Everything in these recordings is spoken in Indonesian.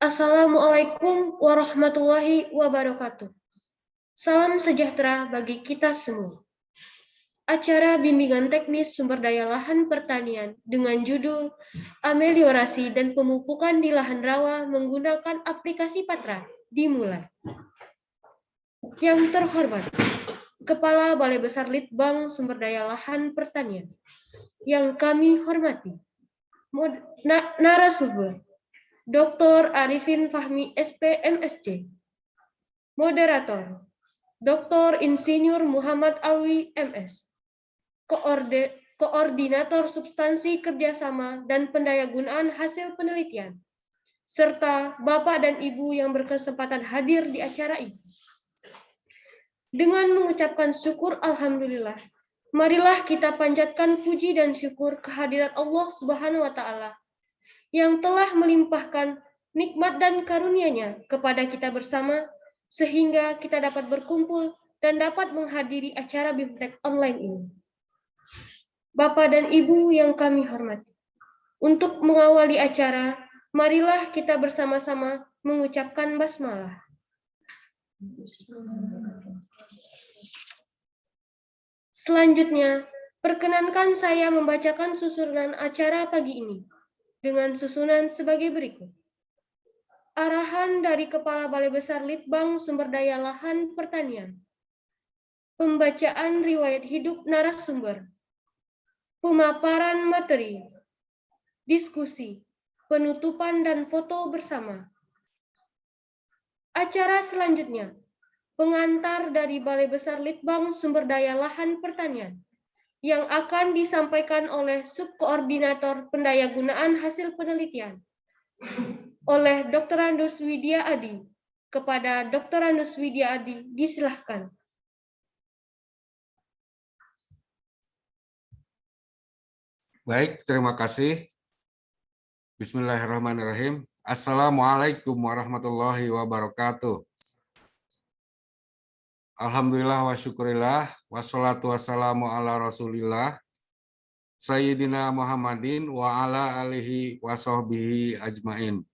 Assalamualaikum warahmatullahi wabarakatuh. Salam sejahtera bagi kita semua. Acara bimbingan teknis sumber daya lahan pertanian dengan judul Ameliorasi dan Pemupukan di Lahan Rawa menggunakan aplikasi Patra dimulai. Yang terhormat, Kepala Balai Besar Litbang Sumber Daya Lahan Pertanian. Yang kami hormati, narasumber Dr. Arifin Fahmi SP MSc. Moderator Dr. Insinyur Muhammad Alwi MS. Koordinator Substansi Kerjasama dan Pendayagunaan Hasil Penelitian. Serta Bapak dan Ibu yang berkesempatan hadir di acara ini. Dengan mengucapkan syukur Alhamdulillah, marilah kita panjatkan puji dan syukur kehadirat Allah Subhanahu wa Ta'ala yang telah melimpahkan nikmat dan karunia-Nya kepada kita bersama, sehingga kita dapat berkumpul dan dapat menghadiri acara BIMTEK online ini. Bapak dan Ibu yang kami hormati, untuk mengawali acara, marilah kita bersama-sama mengucapkan basmalah. Selanjutnya, perkenankan saya membacakan susunan acara pagi ini dengan susunan sebagai berikut. Arahan dari Kepala Balai Besar Litbang Sumber Daya Lahan Pertanian. Pembacaan riwayat hidup narasumber. Pemaparan materi. Diskusi, penutupan dan foto bersama. Acara selanjutnya, pengantar dari Balai Besar Litbang Sumber Daya Lahan Pertanian yang akan disampaikan oleh Subkoordinator Pendayagunaan Hasil Penelitian oleh Dr. Andus Widya Adi. Kepada Dr. Andus Widya Adi, disilahkan. Baik, terima kasih. Bismillahirrahmanirrahim. Assalamualaikum warahmatullahi wabarakatuh. Alhamdulillah wa syukurillah, wassalatu wassalamu ala rasulillah, Sayyidina Muhammadin wa ala alihi wa sahbihi ajmain.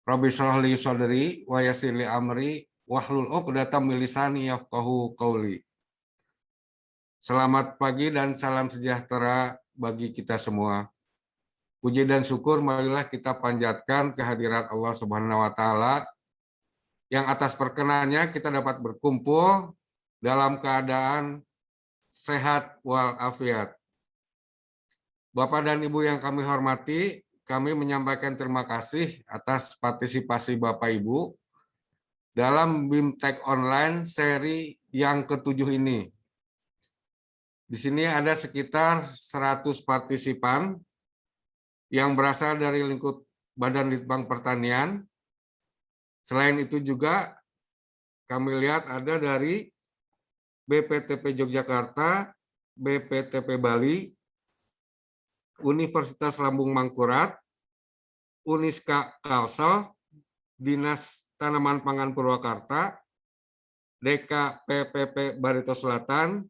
Rabbi shrah li sadri wa yassir li amri wahlul 'uqdatam min lisani yafqahu qawli. Selamat pagi dan salam sejahtera bagi kita semua. Puji dan syukur marilah kita panjatkan kehadirat Allah Subhanahu wa Ta'ala yang atas perkenannya kita dapat berkumpul dalam keadaan sehat walafiat. Bapak dan Ibu yang kami hormati, kami menyampaikan terima kasih atas partisipasi Bapak Ibu dalam BIMTEK online seri yang ke-7 ini. Di sini ada sekitar 100 partisipan yang berasal dari lingkup Badan Litbang Pertanian. Selain itu juga kami lihat ada dari BPTP Yogyakarta, BPTP Bali, Universitas Lambung Mangkurat, Uniska Kalsel, Dinas Tanaman Pangan Purwakarta, DKPPP Barito Selatan,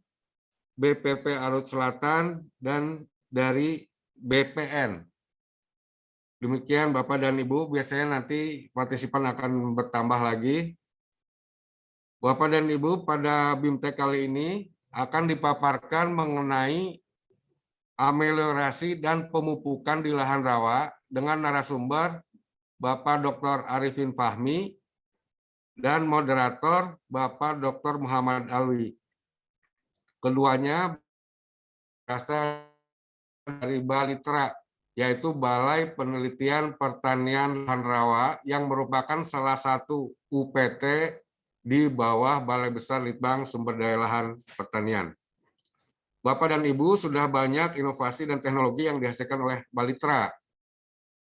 BPP Arut Selatan, dan dari BPN. Demikian Bapak dan Ibu, biasanya nanti partisipan akan bertambah lagi. Bapak dan Ibu, pada BIMTEK kali ini akan dipaparkan mengenai ameliorasi dan pemupukan di lahan rawa dengan narasumber Bapak Dr. Arifin Fahmi dan moderator Bapak Dr. Muhammad Alwi. Keduanya berasal dari Balitra, yaitu Balai Penelitian Pertanian Lahan Rawa yang merupakan salah satu UPT di bawah Balai Besar Litbang Sumber Daya Lahan Pertanian. Bapak dan Ibu, sudah banyak inovasi dan teknologi yang dihasilkan oleh Balitra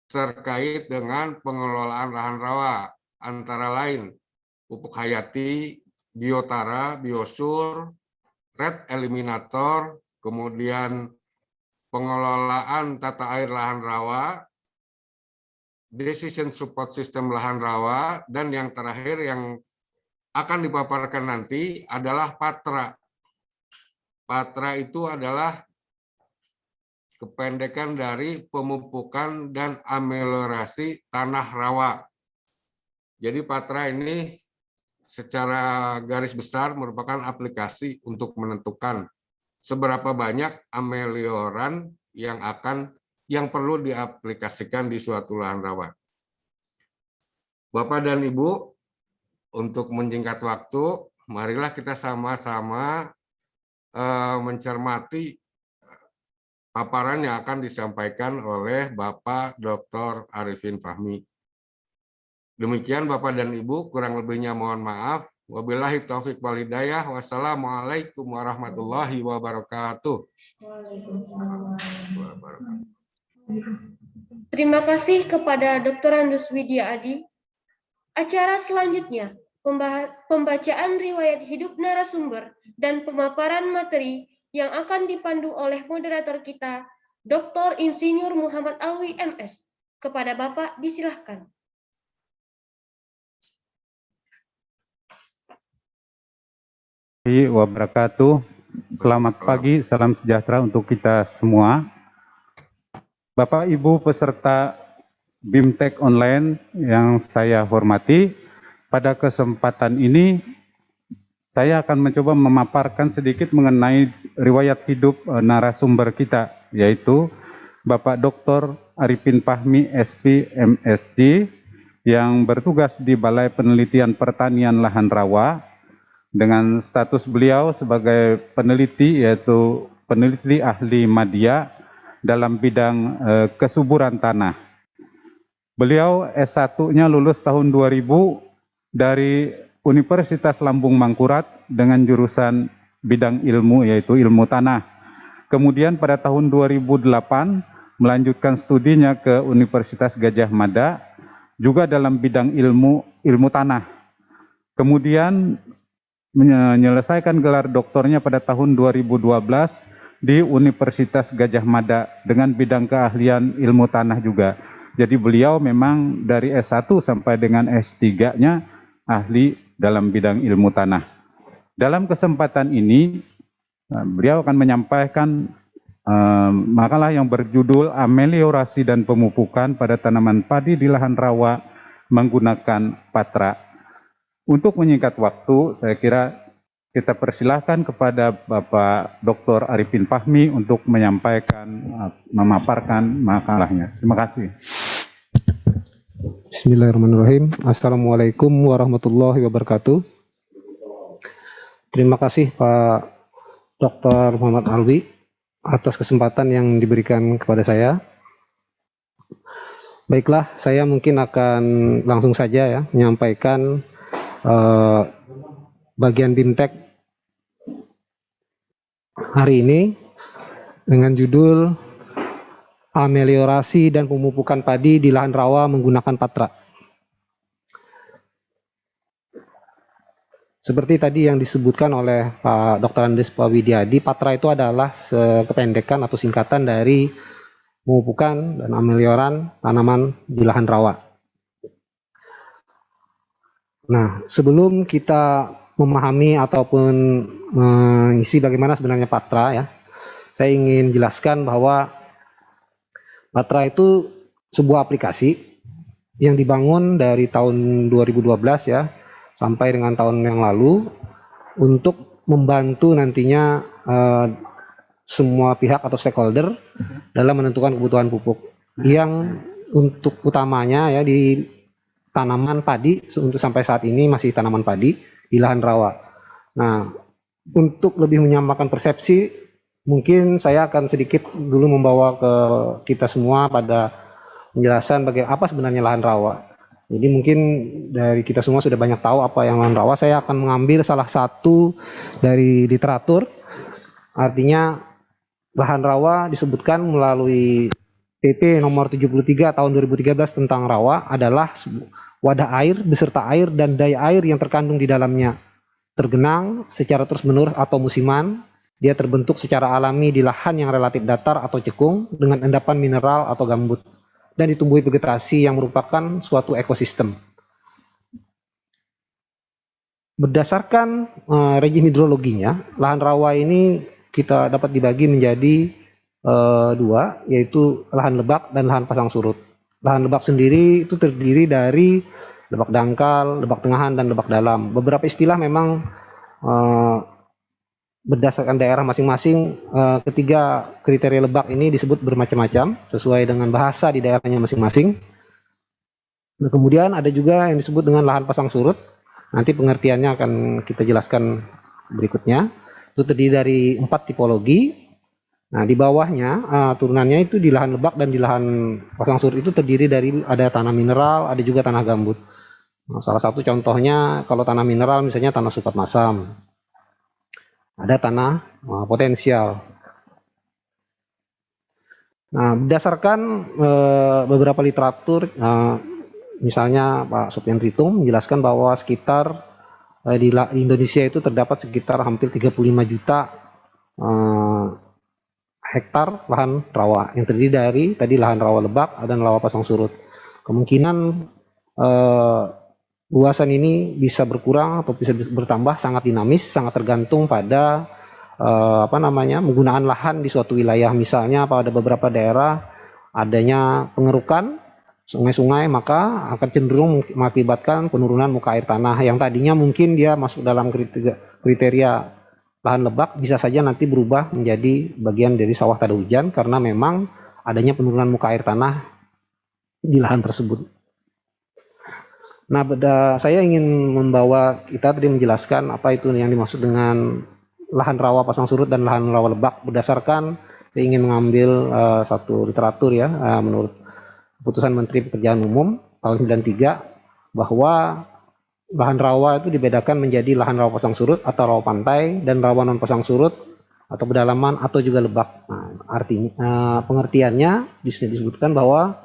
terkait dengan pengelolaan lahan rawa, antara lain pupuk hayati, biotara, biosur, red eliminator, kemudian pengelolaan tata air lahan rawa, decision support system lahan rawa, dan yang terakhir yang akan dipaparkan nanti adalah Patra. Patra itu adalah kependekan dari pemupukan dan ameliorasi tanah rawa. Jadi PATRA ini secara garis besar merupakan aplikasi untuk menentukan seberapa banyak amelioran yang perlu diaplikasikan di suatu lahan rawa. Bapak dan Ibu, untuk menyingkat waktu, marilah kita sama-sama mencermati paparan yang akan disampaikan oleh Bapak Dr. Arifin Fahmi. Demikian Bapak dan Ibu, kurang lebihnya mohon maaf. Wabillahi taufik wal hidayah. Wassalamualaikum warahmatullahi wabarakatuh. Terima kasih kepada Dr. Andus Widya Adi. Acara selanjutnya, pembacaan riwayat hidup narasumber dan pemaparan materi yang akan dipandu oleh moderator kita, Dr. Insinyur Muhammad Alwi MS. Kepada Bapak, disilahkan. Wabarakatuh. Selamat pagi, salam sejahtera untuk kita semua. Bapak Ibu peserta BIMTEK online yang saya hormati, pada kesempatan ini saya akan mencoba memaparkan sedikit mengenai riwayat hidup narasumber kita, yaitu Bapak Dr. Arifin Fahmi SP MSc yang bertugas di Balai Penelitian Pertanian Lahan Rawa, dengan status beliau sebagai peneliti, yaitu peneliti ahli media dalam bidang kesuburan tanah. Beliau S1-nya lulus tahun 2000 dari Universitas Lambung Mangkurat dengan jurusan bidang ilmu, yaitu ilmu tanah. Kemudian pada tahun 2008 melanjutkan studinya ke Universitas Gadjah Mada juga dalam bidang ilmu tanah. Kemudian menyelesaikan gelar doktornya pada tahun 2012 di Universitas Gadjah Mada dengan bidang keahlian ilmu tanah juga. Jadi beliau memang dari S1 sampai dengan S3-nya ahli dalam bidang ilmu tanah. Dalam kesempatan ini beliau akan menyampaikan makalah yang berjudul Ameliorasi dan Pemupukan pada Tanaman Padi di Lahan Rawa menggunakan PATRA. Untuk menyingkat waktu, saya kira kita persilahkan kepada Bapak Dr. Arifin Fahmi untuk menyampaikan, memaparkan makalahnya. Terima kasih. Bismillahirrahmanirrahim. Assalamualaikum warahmatullahi wabarakatuh. Terima kasih Pak Dr. Muhammad Alwi atas kesempatan yang diberikan kepada saya. Baiklah, saya mungkin akan langsung saja ya menyampaikan bagian BIMTEK hari ini dengan judul Ameliorasi dan Pemupukan Padi di Lahan Rawa menggunakan PATRA. Seperti tadi yang disebutkan oleh Pak Dr. Andes Widyadi, PATRA itu adalah kependekan atau singkatan dari pemupukan dan amelioran tanaman di lahan rawa. Nah, sebelum kita memahami ataupun mengisi bagaimana sebenarnya PATRA ya, saya ingin jelaskan bahwa PATRA itu sebuah aplikasi yang dibangun dari tahun 2012 ya sampai dengan tahun yang lalu untuk membantu nantinya semua pihak atau stakeholder dalam menentukan kebutuhan pupuk yang untuk utamanya ya di tanaman padi, untuk sampai saat ini masih tanaman padi di lahan rawa. Nah, untuk lebih menyamakan persepsi, mungkin saya akan sedikit dulu membawa ke kita semua pada penjelasan bagaimana apa sebenarnya lahan rawa. Jadi mungkin dari kita semua sudah banyak tahu apa yang lahan rawa. Saya akan mengambil salah satu dari literatur. Artinya lahan rawa disebutkan melalui PP nomor 73 tahun 2013 tentang rawa adalah wadah air beserta air dan daya air yang terkandung di dalamnya. Tergenang secara terus-menerus atau musiman, dia terbentuk secara alami di lahan yang relatif datar atau cekung dengan endapan mineral atau gambut dan ditumbuhi vegetasi yang merupakan suatu ekosistem. Berdasarkan rejim hidrologinya, lahan rawa ini kita dapat dibagi menjadi dua, yaitu lahan lebak dan lahan pasang surut. Lahan lebak sendiri itu terdiri dari lebak dangkal, lebak tengahan, dan lebak dalam. Beberapa istilah memang eh, berdasarkan daerah masing-masing. Ketiga kriteria lebak ini disebut bermacam-macam sesuai dengan bahasa di daerahnya masing-masing. Nah, kemudian ada juga yang disebut dengan lahan pasang surut. Nanti pengertiannya akan kita jelaskan berikutnya. Itu terdiri dari 4 tipologi. Nah, di bawahnya turunannya itu di lahan lebak dan di lahan pasang surut itu terdiri dari ada tanah mineral, ada juga tanah gambut. Nah, salah satu contohnya kalau tanah mineral misalnya tanah Supat Masam. Ada tanah potensial. Nah, berdasarkan beberapa literatur, misalnya Pak Sopyan Ritung menjelaskan bahwa sekitar di Indonesia itu terdapat sekitar hampir 35 juta hektar lahan rawa yang terdiri dari tadi lahan rawa lebak dan rawa pasang surut. Kemungkinan luasan ini bisa berkurang atau bisa bertambah, sangat dinamis, sangat tergantung pada penggunaan lahan di suatu wilayah. Misalnya pada beberapa daerah adanya pengerukan sungai-sungai, maka akan cenderung mengakibatkan penurunan muka air tanah yang tadinya mungkin dia masuk dalam kriteria lahan lebak, bisa saja nanti berubah menjadi bagian dari sawah tada hujan karena memang adanya penurunan muka air tanah di lahan tersebut. Nah, saya ingin membawa kita tadi menjelaskan apa itu yang dimaksud dengan lahan rawa pasang surut dan lahan rawa lebak berdasarkan saya ingin mengambil satu literatur ya, menurut Keputusan Menteri Pekerjaan Umum tahun 93 bahwa lahan rawa itu dibedakan menjadi lahan rawa pasang surut atau rawa pantai dan rawa non pasang surut atau pedalaman atau juga lebak. Nah, artinya pengertiannya disebutkan bahwa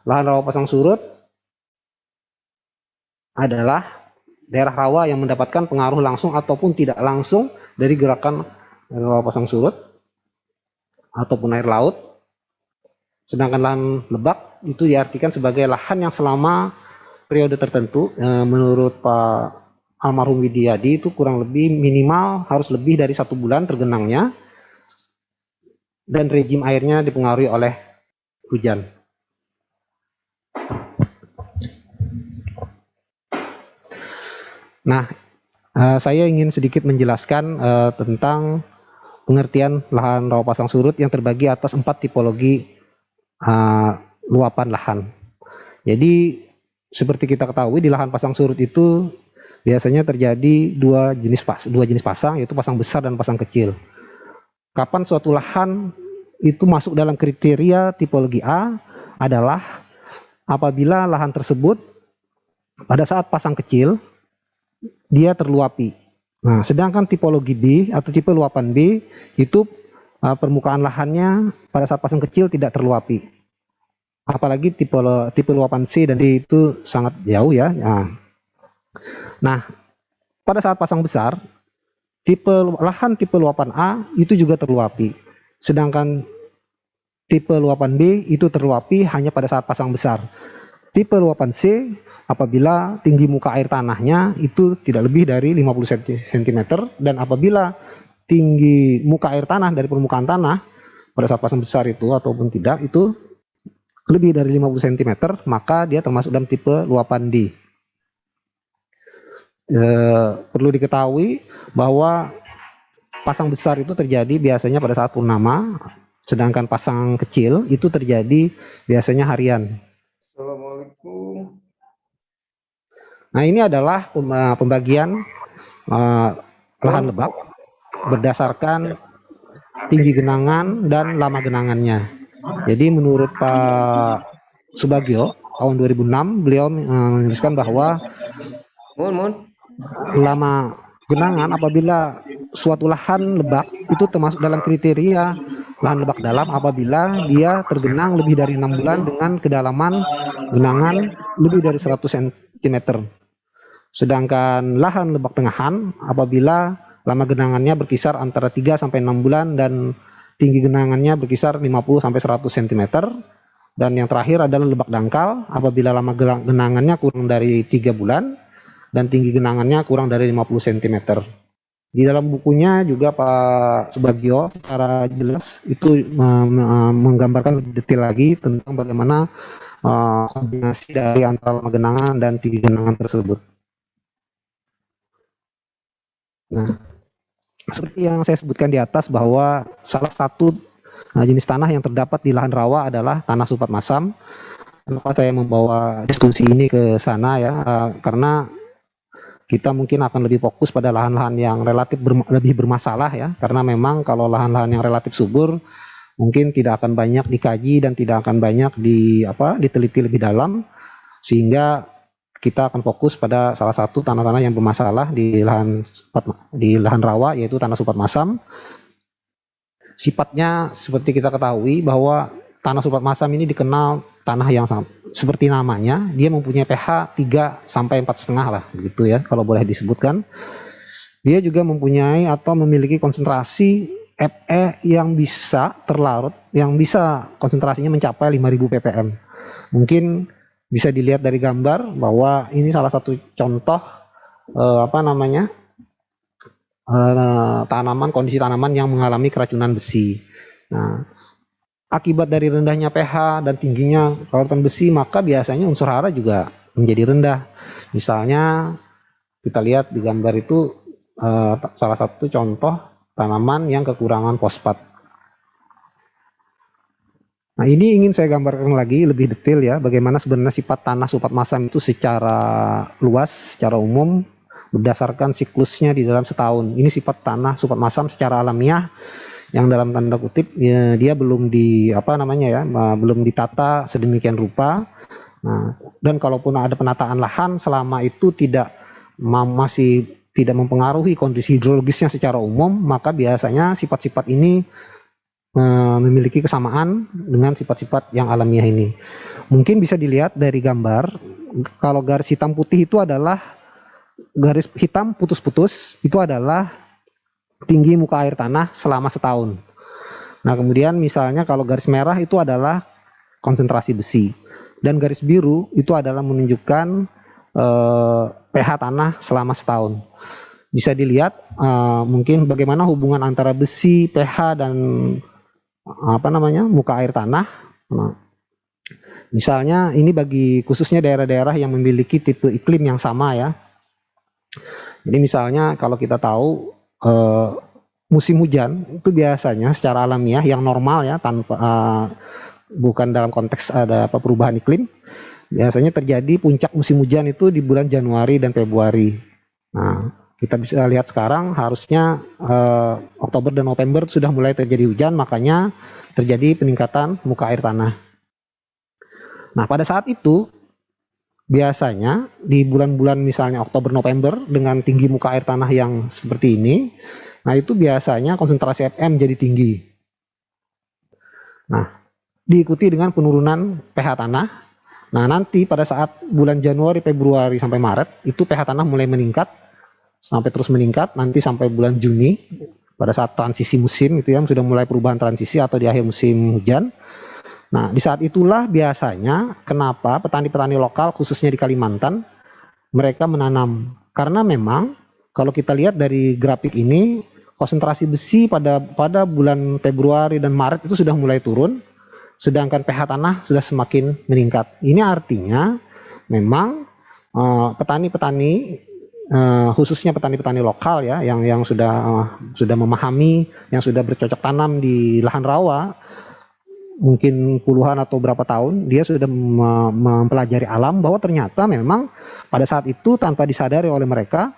lahan rawa pasang surut adalah daerah rawa yang mendapatkan pengaruh langsung ataupun tidak langsung dari gerakan rawa pasang surut ataupun air laut. Sedangkan lahan lebak itu diartikan sebagai lahan yang selama periode tertentu, menurut Pak almarhum Widyadi itu kurang lebih minimal harus lebih dari 1 bulan tergenangnya dan rejim airnya dipengaruhi oleh hujan. Nah, saya ingin sedikit menjelaskan tentang pengertian lahan rawa pasang surut yang terbagi atas 4 tipologi luapan lahan. Jadi seperti kita ketahui di lahan pasang surut itu biasanya terjadi dua jenis pasang, yaitu pasang besar dan pasang kecil. Kapan suatu lahan itu masuk dalam kriteria tipologi A adalah apabila lahan tersebut pada saat pasang kecil dia terluapi. Nah, sedangkan tipologi B atau tipe luapan B itu permukaan lahannya pada saat pasang kecil tidak terluapi. Apalagi tipe luapan C dan D itu sangat jauh ya. Nah, pada saat pasang besar, lahan tipe luapan A itu juga terluapi. Sedangkan tipe luapan B itu terluapi hanya pada saat pasang besar. Tipe luapan C apabila tinggi muka air tanahnya itu tidak lebih dari 50 cm dan apabila tinggi muka air tanah dari permukaan tanah pada saat pasang besar itu ataupun tidak itu lebih dari 50 cm maka dia termasuk dalam tipe luapan D. Perlu diketahui bahwa pasang besar itu terjadi biasanya pada saat purnama, sedangkan pasang kecil itu terjadi biasanya harian. Assalamualaikum. Nah, ini adalah pembagian lahan lebak berdasarkan tinggi genangan dan lama genangannya. Jadi menurut Pak Subagio tahun 2006 beliau menuliskan bahwa lama genangan apabila suatu lahan lebak itu termasuk dalam kriteria lahan lebak dalam apabila dia tergenang lebih dari 6 bulan dengan kedalaman genangan lebih dari 100 cm. Sedangkan lahan lebak tengahan apabila lama genangannya berkisar antara 3 sampai 6 bulan dan tinggi genangannya berkisar 50 sampai 100 cm. Dan yang terakhir adalah lebak dangkal apabila lama genangannya kurang dari 3 bulan dan tinggi genangannya kurang dari 50 cm. Di dalam bukunya juga Pak Subagio secara jelas itu menggambarkan lebih detail lagi tentang bagaimana kombinasi dari antara lama genangan dan tinggi genangan tersebut. Nah, seperti yang saya sebutkan di atas bahwa salah satu jenis tanah yang terdapat di lahan rawa adalah tanah supat masam. Kenapa saya membawa diskusi ini ke sana ya? Karena kita mungkin akan lebih fokus pada lahan-lahan yang relatif lebih bermasalah ya, karena memang kalau lahan-lahan yang relatif subur mungkin tidak akan banyak dikaji dan tidak akan banyak diteliti lebih dalam, sehingga kita akan fokus pada salah satu tanah-tanah yang bermasalah di lahan rawa, yaitu tanah supat masam. Sifatnya seperti kita ketahui bahwa tanah supat masam ini dikenal tanah yang seperti namanya, dia mempunyai pH 3 sampai 4,5 lah, begitu ya kalau boleh disebutkan. Dia juga mempunyai atau memiliki konsentrasi Fe yang bisa terlarut, yang bisa konsentrasinya mencapai 5.000 ppm. Mungkin bisa dilihat dari gambar bahwa ini salah satu contoh kondisi tanaman yang mengalami keracunan besi. Nah, akibat dari rendahnya pH dan tingginya larutan besi, maka biasanya unsur hara juga menjadi rendah. Misalnya kita lihat di gambar itu salah satu contoh tanaman yang kekurangan fosfat. Nah, ini ingin saya gambarkan lagi lebih detail ya, bagaimana sebenarnya sifat tanah supat masam itu secara luas, secara umum, berdasarkan siklusnya di dalam setahun. Ini sifat tanah supat masam secara alamiah, yang dalam tanda kutip ya, dia belum belum ditata sedemikian rupa. Nah, dan kalaupun ada penataan lahan, selama itu masih tidak mempengaruhi kondisi hidrologisnya secara umum, maka biasanya sifat-sifat ini memiliki kesamaan dengan sifat-sifat yang alamiah ini. Mungkin bisa dilihat dari gambar, kalau garis hitam putih itu adalah garis hitam putus-putus, itu adalah tinggi muka air tanah selama setahun. Nah, kemudian misalnya kalau garis merah itu adalah konsentrasi besi, dan garis biru itu adalah menunjukkan pH tanah selama setahun. Bisa dilihat mungkin bagaimana hubungan antara besi, pH dan muka air tanah. Nah, misalnya ini bagi khususnya daerah-daerah yang memiliki tipe iklim yang sama ya. Jadi misalnya kalau kita tahu musim hujan itu biasanya secara alamiah yang normal ya, tanpa bukan dalam konteks ada perubahan iklim, biasanya terjadi puncak musim hujan itu di bulan Januari dan Februari. Nah, kita bisa lihat sekarang harusnya Oktober dan November sudah mulai terjadi hujan, makanya terjadi peningkatan muka air tanah. Nah, pada saat itu biasanya di bulan-bulan misalnya Oktober November dengan tinggi muka air tanah yang seperti ini, nah itu biasanya konsentrasi Fm jadi tinggi. Nah, diikuti dengan penurunan pH tanah. Nah, nanti pada saat bulan Januari, Februari sampai Maret itu pH tanah mulai meningkat sampai terus meningkat nanti sampai bulan Juni pada saat transisi musim itu ya, sudah mulai perubahan transisi atau di akhir musim hujan. Nah, di saat itulah biasanya kenapa petani-petani lokal khususnya di Kalimantan mereka menanam, karena memang kalau kita lihat dari grafik ini konsentrasi besi pada bulan Februari dan Maret itu sudah mulai turun, sedangkan pH tanah sudah semakin meningkat. Ini artinya memang petani-petani khususnya petani-petani lokal ya yang sudah memahami, yang sudah bercocok tanam di lahan rawa mungkin puluhan atau berapa tahun, dia sudah mempelajari alam bahwa ternyata memang pada saat itu tanpa disadari oleh mereka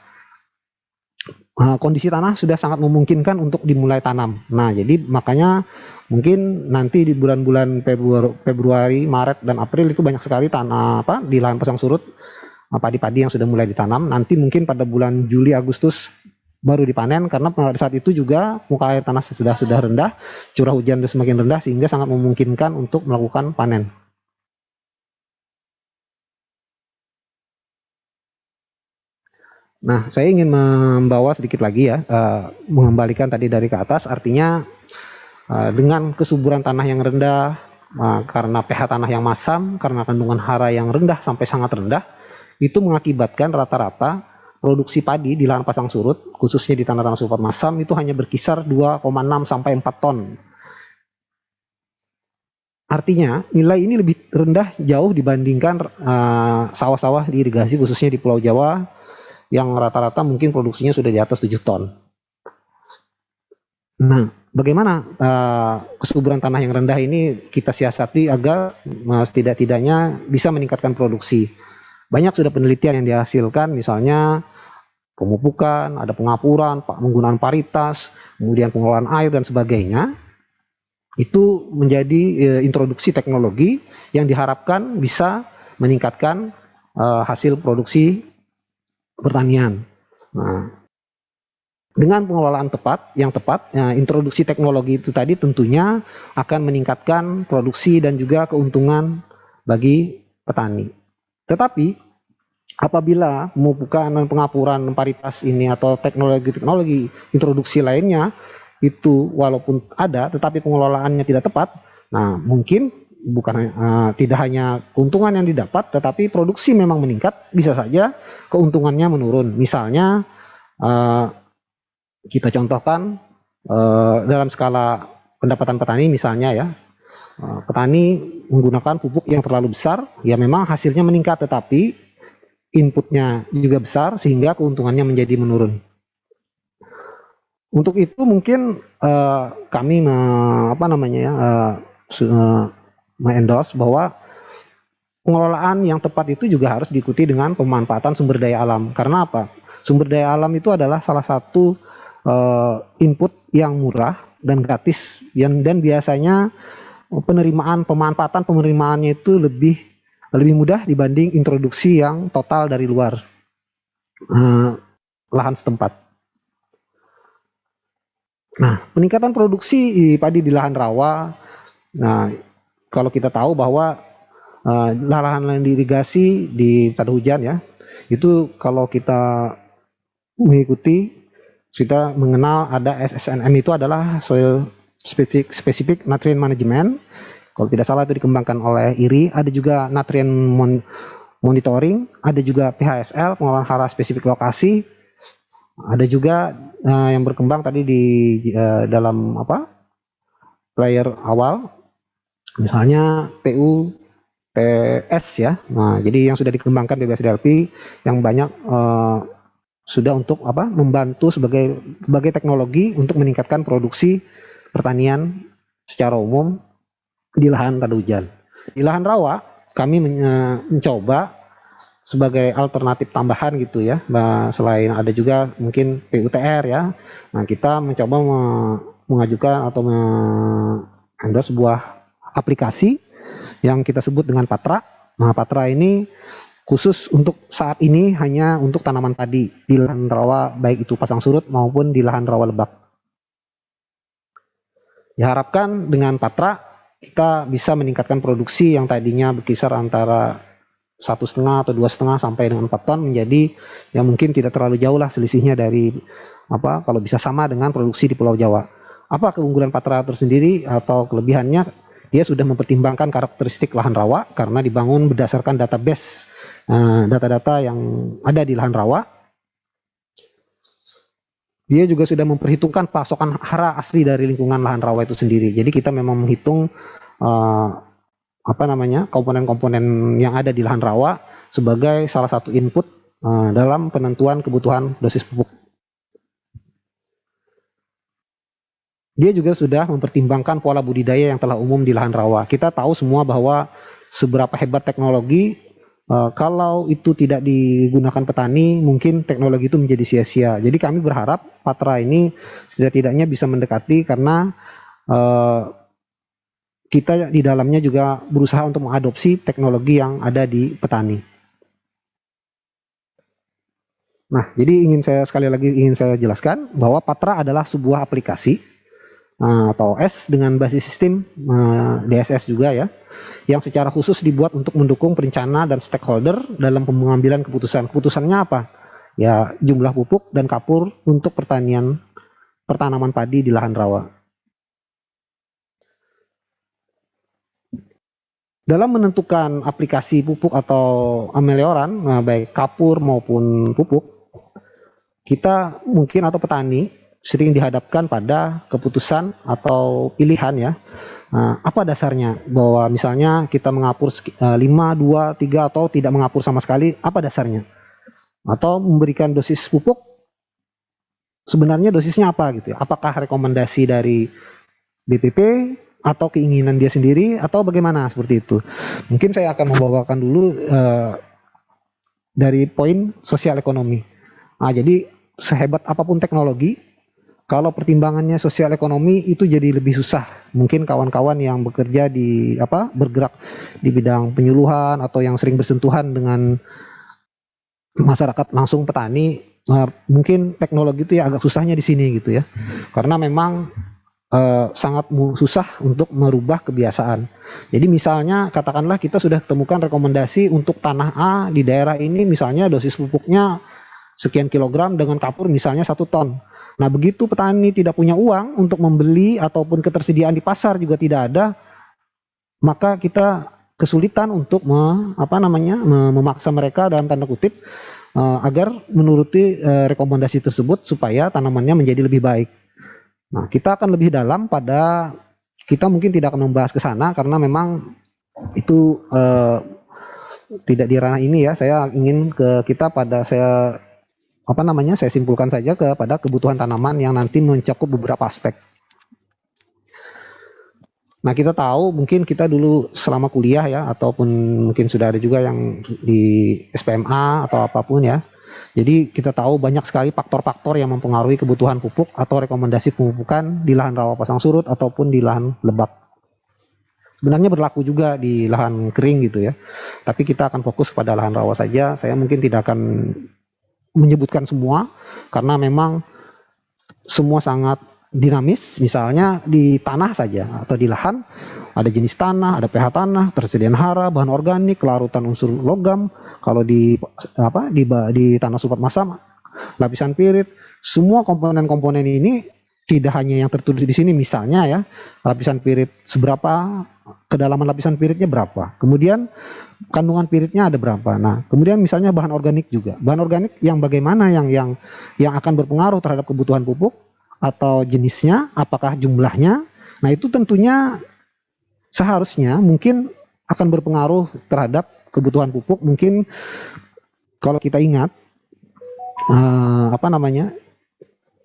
kondisi tanah sudah sangat memungkinkan untuk dimulai tanam. Nah, jadi makanya mungkin nanti di bulan-bulan Februari, Maret dan April itu banyak sekali tanah di lahan pasang surut padi-padi yang sudah mulai ditanam. Nanti mungkin pada bulan Juli, Agustus baru dipanen, karena pada saat itu juga muka air tanah sudah rendah, curah hujan sudah semakin rendah sehingga sangat memungkinkan untuk melakukan panen. Nah, saya ingin membawa sedikit lagi ya, mengembalikan tadi dari ke atas, artinya dengan kesuburan tanah yang rendah, karena pH tanah yang masam, karena kandungan hara yang rendah sampai sangat rendah, itu mengakibatkan rata-rata produksi padi di lahan pasang surut, khususnya di tanah-tanah subur masam, itu hanya berkisar 2,6 sampai 4 ton. Artinya nilai ini lebih rendah jauh dibandingkan sawah-sawah di irigasi khususnya di Pulau Jawa yang rata-rata mungkin produksinya sudah di atas 7 ton. Nah, bagaimana kesuburan tanah yang rendah ini kita siasati agar setidak-tidaknya bisa meningkatkan produksi. Banyak sudah penelitian yang dihasilkan, misalnya pemupukan, ada pengapuran, penggunaan paritas, kemudian pengelolaan air dan sebagainya. Itu menjadi introduksi teknologi yang diharapkan bisa meningkatkan hasil produksi pertanian. Nah, dengan pengelolaan yang tepat, introduksi teknologi itu tadi tentunya akan meningkatkan produksi dan juga keuntungan bagi petani. Tetapi apabila pemupukan dan pengapuran paritas ini atau teknologi introduksi lainnya itu walaupun ada tetapi pengelolaannya tidak tepat, nah mungkin bukan tidak hanya keuntungan yang didapat tetapi produksi memang meningkat, bisa saja keuntungannya menurun. Misalnya kita contohkan dalam skala pendapatan petani misalnya ya, petani menggunakan pupuk yang terlalu besar, ya memang hasilnya meningkat tetapi inputnya juga besar sehingga keuntungannya menjadi menurun. Untuk itu mungkin kami endorse bahwa pengelolaan yang tepat itu juga harus diikuti dengan pemanfaatan sumber daya alam. Karena apa? Sumber daya alam itu adalah salah satu input yang murah dan gratis, dan biasanya pemanfaatan penerimaannya itu lebih mudah dibanding introduksi yang total dari luar lahan setempat. Nah, peningkatan produksi padi di lahan rawa. Nah, kalau kita tahu bahwa lahan-lahan diirigasi di tak ada hujan ya, itu kalau kita mengikuti, kita mengenal ada SSNM, itu adalah Soil Specific Nutrient Management. Kalau tidak salah itu dikembangkan oleh IRI. Ada juga Nutrient Monitoring, ada juga PHSL, pengelolaan hara spesifik lokasi. Ada juga yang berkembang tadi di dalam player awal, misalnya PUPS ya. Nah, jadi yang sudah dikembangkan BBSDLP yang banyak sudah untuk membantu sebagai teknologi untuk meningkatkan produksi pertanian secara umum di lahan pada hujan. Di lahan rawa kami mencoba sebagai alternatif tambahan gitu ya. Nah, selain ada juga mungkin PUTR ya. Nah, kita mencoba mengajukan atau endorse sebuah aplikasi yang kita sebut dengan Patra. Nah, Patra ini khusus untuk saat ini hanya untuk tanaman padi di lahan rawa, baik itu pasang surut maupun di lahan rawa lebak. Diharapkan dengan Patra kita bisa meningkatkan produksi yang tadinya berkisar antara 1,5 atau 2,5 sampai dengan 4 ton menjadi yang mungkin tidak terlalu jauh lah selisihnya dari kalau bisa sama dengan produksi di Pulau Jawa. Apa keunggulan Patra tersendiri atau kelebihannya? Dia sudah mempertimbangkan karakteristik lahan rawa karena dibangun berdasarkan database data-data yang ada di lahan rawa. Dia juga sudah memperhitungkan pasokan hara asli dari lingkungan lahan rawa itu sendiri. Jadi kita memang menghitung komponen-komponen yang ada di lahan rawa sebagai salah satu input dalam penentuan kebutuhan dosis pupuk. Dia juga sudah mempertimbangkan pola budidaya yang telah umum di lahan rawa. Kita tahu semua bahwa seberapa hebat teknologi, kalau itu tidak digunakan petani, mungkin teknologi itu menjadi sia-sia. Jadi kami berharap Patra ini setidak-tidaknya bisa mendekati, karena kita di dalamnya juga berusaha untuk mengadopsi teknologi yang ada di petani. Nah, jadi sekali lagi ingin saya jelaskan bahwa Patra adalah sebuah aplikasi atau OS dengan basis sistem DSS juga ya, yang secara khusus dibuat untuk mendukung perencana dan stakeholder dalam pengambilan keputusan. Keputusannya apa? Ya, jumlah pupuk dan kapur untuk pertanaman padi di lahan rawa. Dalam menentukan aplikasi pupuk atau amelioran, baik kapur maupun pupuk, kita mungkin atau petani sering dihadapkan pada keputusan atau pilihan ya. Apa dasarnya bahwa misalnya kita mengapur 5, 2, 3 atau tidak mengapur sama sekali, apa dasarnya? Atau memberikan dosis pupuk, sebenarnya dosisnya apa gitu ya? Apakah rekomendasi dari BPP atau keinginan dia sendiri atau bagaimana seperti itu? Mungkin saya akan membawakan dulu dari poin sosial ekonomi. Jadi sehebat apapun teknologi, kalau pertimbangannya sosial ekonomi itu jadi lebih susah. Mungkin kawan-kawan yang bekerja di bergerak di bidang penyuluhan atau yang sering bersentuhan dengan masyarakat langsung petani, mungkin teknologi itu ya agak susahnya di sini gitu ya. Karena memang sangat susah untuk merubah kebiasaan. Jadi misalnya katakanlah kita sudah temukan rekomendasi untuk tanah A di daerah ini, misalnya dosis pupuknya sekian kilogram dengan kapur misalnya 1 ton. Nah, begitu petani tidak punya uang untuk membeli ataupun ketersediaan di pasar juga tidak ada, maka kita kesulitan untuk memaksa mereka dalam tanda kutip agar menuruti rekomendasi tersebut supaya tanamannya menjadi lebih baik. Nah, kita akan lebih dalam kita mungkin tidak akan membahas ke sana karena memang itu tidak di ranah ini ya. Saya ingin saya simpulkan saja kepada kebutuhan tanaman yang nanti mencakup beberapa aspek. Nah, kita tahu mungkin kita dulu selama kuliah ya, ataupun mungkin sudah ada juga yang di SPMA atau apapun ya. Jadi kita tahu banyak sekali faktor-faktor yang mempengaruhi kebutuhan pupuk atau rekomendasi pemupukan di lahan rawa pasang surut ataupun di lahan lebat. Sebenarnya berlaku juga di lahan kering gitu ya. Tapi kita akan fokus pada lahan rawa saja. Saya mungkin tidak akan menyebutkan semua karena memang semua sangat dinamis. Misalnya di tanah saja atau di lahan ada jenis tanah, ada pH tanah, tersediaan hara, bahan organik, kelarutan unsur logam. Kalau di tanah supat masam, lapisan pirit, semua komponen-komponen ini tidak hanya yang tertulis di sini, misalnya ya lapisan pirit seberapa, kedalaman lapisan piritnya berapa, kemudian kandungan piritnya ada berapa. Nah, kemudian misalnya bahan organik juga. Bahan organik yang bagaimana yang akan berpengaruh terhadap kebutuhan pupuk atau jenisnya, apakah jumlahnya. Nah, itu tentunya seharusnya mungkin akan berpengaruh terhadap kebutuhan pupuk. Mungkin kalau kita ingat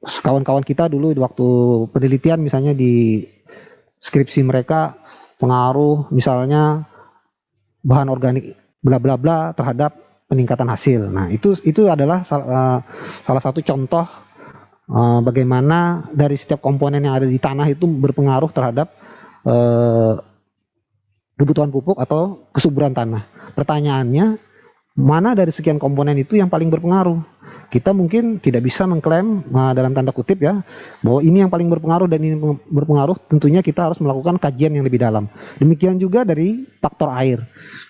kawan-kawan kita dulu waktu penelitian misalnya di skripsi mereka, pengaruh misalnya bahan organik bla bla bla terhadap peningkatan hasil. Nah, itu adalah salah satu contoh bagaimana dari setiap komponen yang ada di tanah itu berpengaruh terhadap kebutuhan pupuk atau kesuburan tanah. Pertanyaannya, mana dari sekian komponen itu yang paling berpengaruh? Kita mungkin tidak bisa mengklaim dalam tanda kutip ya bahwa ini yang paling berpengaruh dan ini berpengaruh. Tentunya kita harus melakukan kajian yang lebih dalam. Demikian juga dari faktor air.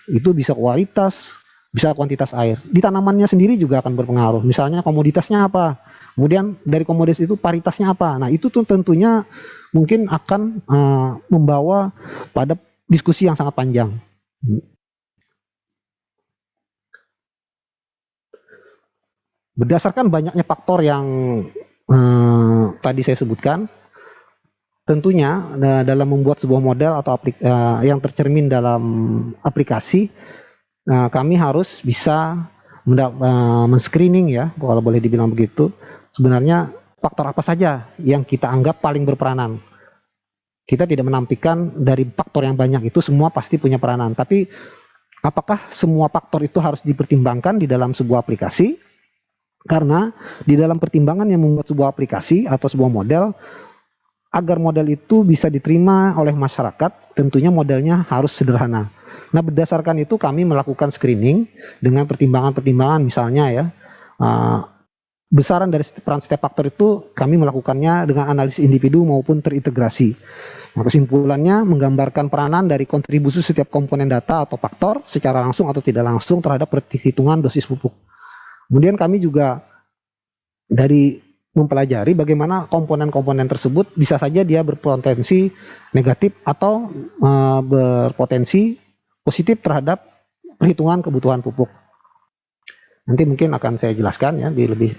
Itu bisa kualitas, bisa kuantitas air. Di tanamannya sendiri juga akan berpengaruh. Misalnya komoditasnya apa? Kemudian dari komoditas itu paritasnya apa? Nah, itu tuh tentunya mungkin akan membawa pada diskusi yang sangat panjang. Berdasarkan banyaknya faktor yang tadi saya sebutkan, tentunya dalam membuat sebuah model atau yang tercermin dalam aplikasi, kami harus bisa men-screening ya, kalau boleh dibilang begitu, sebenarnya faktor apa saja yang kita anggap paling berperanan. Kita tidak menampilkan dari faktor yang banyak itu semua pasti punya peranan, tapi apakah semua faktor itu harus dipertimbangkan di dalam sebuah aplikasi? Karena di dalam pertimbangan yang membuat sebuah aplikasi atau sebuah model, agar model itu bisa diterima oleh masyarakat, tentunya modelnya harus sederhana. Nah, berdasarkan itu kami melakukan screening dengan pertimbangan-pertimbangan, misalnya ya, besaran dari peran setiap faktor itu kami melakukannya dengan analisis individu maupun terintegrasi. Nah, kesimpulannya menggambarkan peranan dari kontribusi setiap komponen data atau faktor secara langsung atau tidak langsung terhadap perhitungan dosis pupuk. Kemudian kami juga dari mempelajari bagaimana komponen-komponen tersebut bisa saja dia berpotensi negatif atau berpotensi positif terhadap perhitungan kebutuhan pupuk. Nanti mungkin akan saya jelaskan ya di lebih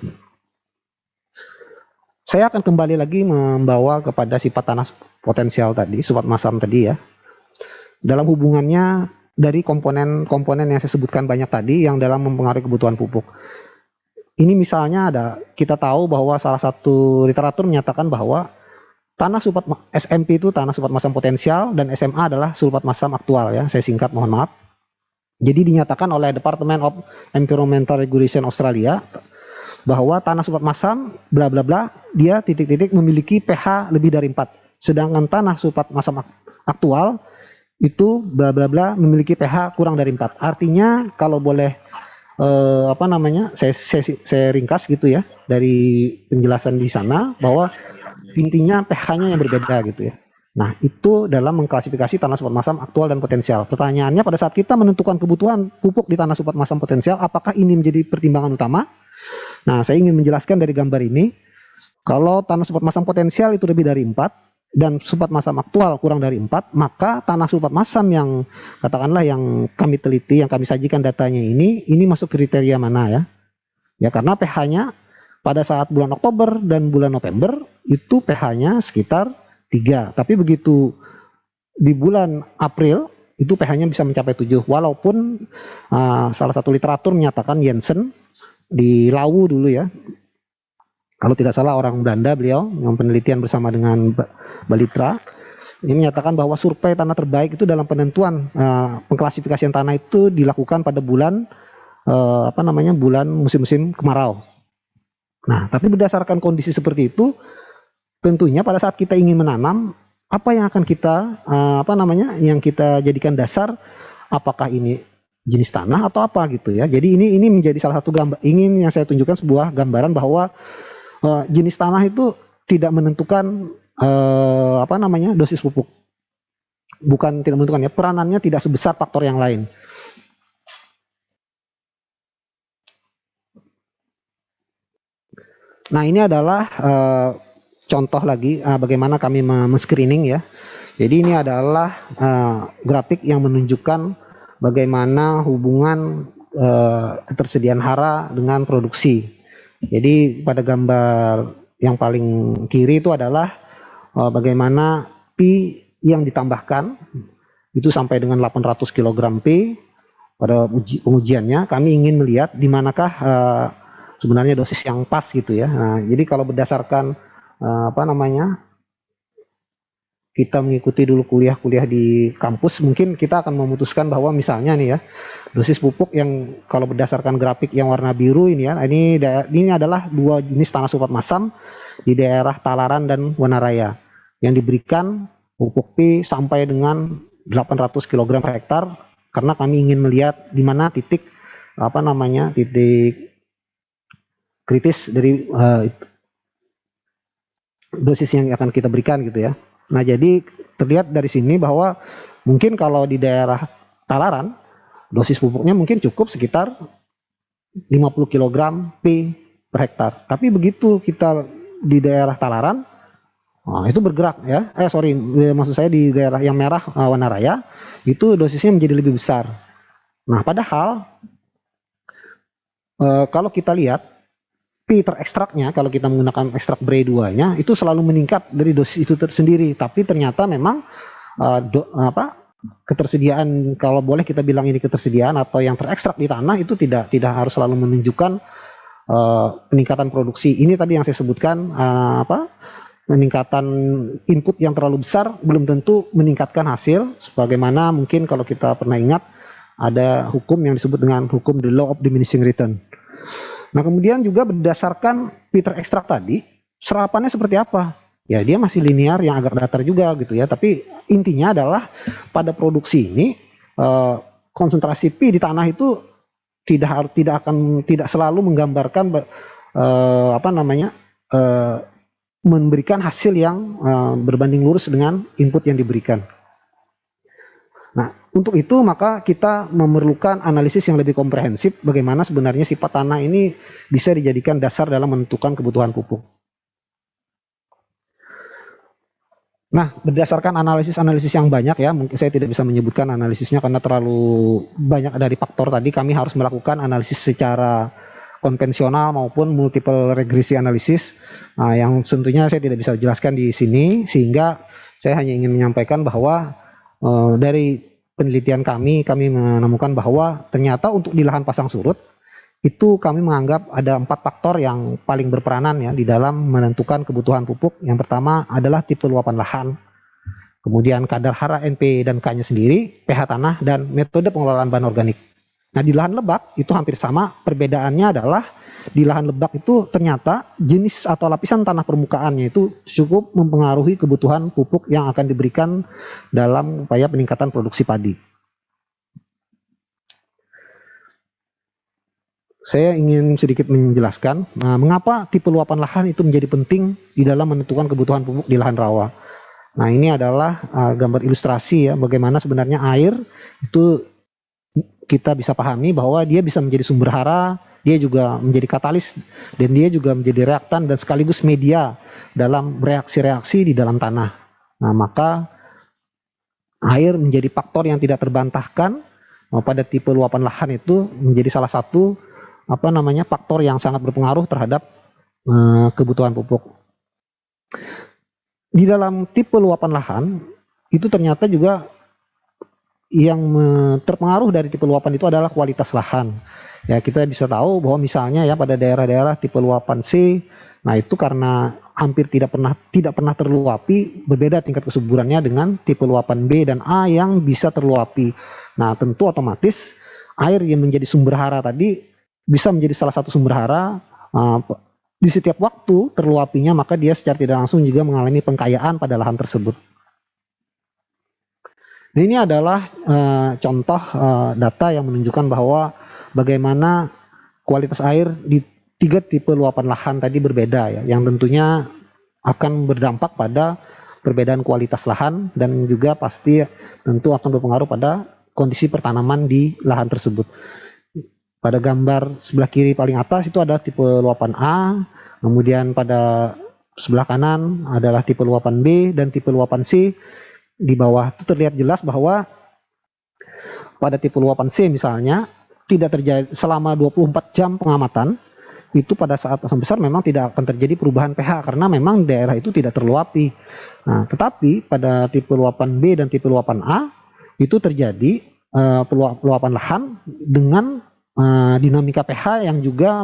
Saya akan kembali lagi membawa kepada sifat tanah potensial tadi, sifat masam tadi ya. Dalam hubungannya dari komponen-komponen yang saya sebutkan banyak tadi yang dalam mempengaruhi kebutuhan pupuk. Ini misalnya kita tahu bahwa salah satu literatur menyatakan bahwa tanah sulfat SMP itu tanah sulfat masam potensial dan SMA adalah sulfat masam aktual ya. Saya singkat, mohon maaf. Jadi dinyatakan oleh Department of Environmental Regulation Australia bahwa tanah sulfat masam bla bla bla dia titik-titik memiliki pH lebih dari 4. Sedangkan tanah sulfat masam aktual itu bla bla bla memiliki pH kurang dari 4. Artinya kalau boleh saya ringkas gitu ya dari penjelasan di sana bahwa intinya pH-nya yang berbeda gitu ya. Nah, itu dalam mengklasifikasi tanah sulfat masam aktual dan potensial. Pertanyaannya pada saat kita menentukan kebutuhan pupuk di tanah sulfat masam potensial, apakah ini menjadi pertimbangan utama? Nah, saya ingin menjelaskan dari gambar ini, kalau tanah sulfat masam potensial itu lebih dari 4 dan sulfat masam aktual kurang dari 4, maka tanah sulfat masam yang katakanlah yang kami teliti, yang kami sajikan datanya ini masuk kriteria mana ya? Ya karena pH-nya pada saat bulan Oktober dan bulan November itu pH-nya sekitar 3. Tapi begitu di bulan April itu pH-nya bisa mencapai 7. Walaupun salah satu literatur menyatakan Jensen di Lawu dulu ya. Kalau tidak salah orang Belanda beliau yang penelitian bersama dengan Balitra ini menyatakan bahwa survei tanah terbaik itu dalam penentuan pengklasifikasian tanah itu dilakukan pada bulan bulan musim-musim kemarau. Nah, tapi berdasarkan kondisi seperti itu, tentunya pada saat kita ingin menanam, apa yang akan kita yang kita jadikan dasar, apakah ini jenis tanah atau apa gitu ya. Jadi ini menjadi salah satu gambar yang saya tunjukkan sebuah gambaran bahwa jenis tanah itu tidak menentukan dosis pupuk. Bukan tidak menentukan ya, peranannya tidak sebesar faktor yang lain. Nah, ini adalah contoh lagi bagaimana kami men-screening ya. Jadi ini adalah grafik yang menunjukkan bagaimana hubungan ketersediaan hara dengan produksi. Jadi pada gambar yang paling kiri itu adalah bagaimana P yang ditambahkan itu sampai dengan 800 kg P pada pengujiannya. Kami ingin melihat di manakah sebenarnya dosis yang pas gitu ya. Nah, jadi kalau berdasarkan kita mengikuti dulu kuliah-kuliah di kampus, mungkin kita akan memutuskan bahwa misalnya nih ya, dosis pupuk yang kalau berdasarkan grafik yang warna biru ini ya, ini adalah 2 jenis tanah sulfat masam di daerah Talaran dan Wanaraya yang diberikan pupuk P sampai dengan 800 kg per hektar karena kami ingin melihat di mana titik titik kritis dari dosis yang akan kita berikan gitu ya. Nah, jadi terlihat dari sini bahwa mungkin kalau di daerah Talaran dosis pupuknya mungkin cukup sekitar 50 kg P per hektar. Tapi begitu kita di daerah Talaran, itu bergerak ya. Maksud saya di daerah yang merah Wanaraya itu dosisnya menjadi lebih besar. Nah, padahal kalau kita lihat P terekstraknya kalau kita menggunakan ekstrak Bre2-nya itu selalu meningkat dari dosis itu tersendiri, tapi ternyata memang ketersediaan, kalau boleh kita bilang ini ketersediaan atau yang terekstrak di tanah itu tidak harus selalu menunjukkan peningkatan produksi. Ini tadi yang saya sebutkan peningkatan input yang terlalu besar belum tentu meningkatkan hasil, sebagaimana mungkin kalau kita pernah ingat ada hukum yang disebut dengan hukum the law of diminishing return. Nah, kemudian juga berdasarkan P terekstrak tadi, serapannya seperti apa? Ya, dia masih linear yang agak datar juga gitu ya. Tapi intinya adalah pada produksi ini konsentrasi P di tanah itu tidak selalu menggambarkan memberikan hasil yang berbanding lurus dengan input yang diberikan. Nah, untuk itu maka kita memerlukan analisis yang lebih komprehensif bagaimana sebenarnya sifat tanah ini bisa dijadikan dasar dalam menentukan kebutuhan pupuk. Nah, berdasarkan analisis yang banyak ya, mungkin saya tidak bisa menyebutkan analisisnya karena terlalu banyak dari faktor tadi, kami harus melakukan analisis secara konvensional maupun multiple regresi analisis, yang tentunya saya tidak bisa jelaskan di sini, sehingga saya hanya ingin menyampaikan bahwa dari penelitian kami menemukan bahwa ternyata untuk di lahan pasang surut itu kami menganggap ada 4 faktor yang paling berperanan ya di dalam menentukan kebutuhan pupuk. Yang pertama adalah tipe luapan lahan, kemudian kadar hara NP dan K-nya sendiri, pH tanah, dan metode pengelolaan bahan organik. Nah, di lahan lebak itu hampir sama, perbedaannya adalah di lahan lebak itu ternyata jenis atau lapisan tanah permukaannya itu cukup mempengaruhi kebutuhan pupuk yang akan diberikan dalam upaya peningkatan produksi padi. Saya ingin sedikit menjelaskan mengapa tipe luapan lahan itu menjadi penting di dalam menentukan kebutuhan pupuk di lahan rawa. Nah, ini adalah gambar ilustrasi ya bagaimana sebenarnya air itu kita bisa pahami bahwa dia bisa menjadi sumber hara, dia juga menjadi katalis, dan dia juga menjadi reaktan dan sekaligus media dalam reaksi-reaksi di dalam tanah. Nah, maka air menjadi faktor yang tidak terbantahkan pada tipe luapan lahan itu menjadi salah satu faktor yang sangat berpengaruh terhadap kebutuhan pupuk. Di dalam tipe luapan lahan itu ternyata juga yang terpengaruh dari tipe luapan itu adalah kualitas lahan. Ya, kita bisa tahu bahwa misalnya ya pada daerah-daerah tipe luapan C, nah itu karena hampir tidak pernah terluapi, berbeda tingkat kesuburannya dengan tipe luapan B dan A yang bisa terluapi. Nah, tentu otomatis air yang menjadi sumber hara tadi bisa menjadi salah satu sumber hara di setiap waktu terluapinya, maka dia secara tidak langsung juga mengalami pengkayaan pada lahan tersebut. Nah, ini adalah contoh data yang menunjukkan bahwa bagaimana kualitas air di 3 tipe luapan lahan tadi berbeda ya, yang tentunya akan berdampak pada perbedaan kualitas lahan dan juga pasti tentu akan berpengaruh pada kondisi pertanaman di lahan tersebut. Pada gambar sebelah kiri paling atas itu ada tipe luapan A, kemudian pada sebelah kanan adalah tipe luapan B dan tipe luapan C. Di bawah itu terlihat jelas bahwa pada tipe luapan C misalnya tidak terjadi selama 24 jam pengamatan, itu pada saat pasang besar memang tidak akan terjadi perubahan pH karena memang daerah itu tidak terluapi. Nah, tetapi pada tipe luapan B dan tipe luapan A itu terjadi peluapan lahan dengan dinamika pH yang juga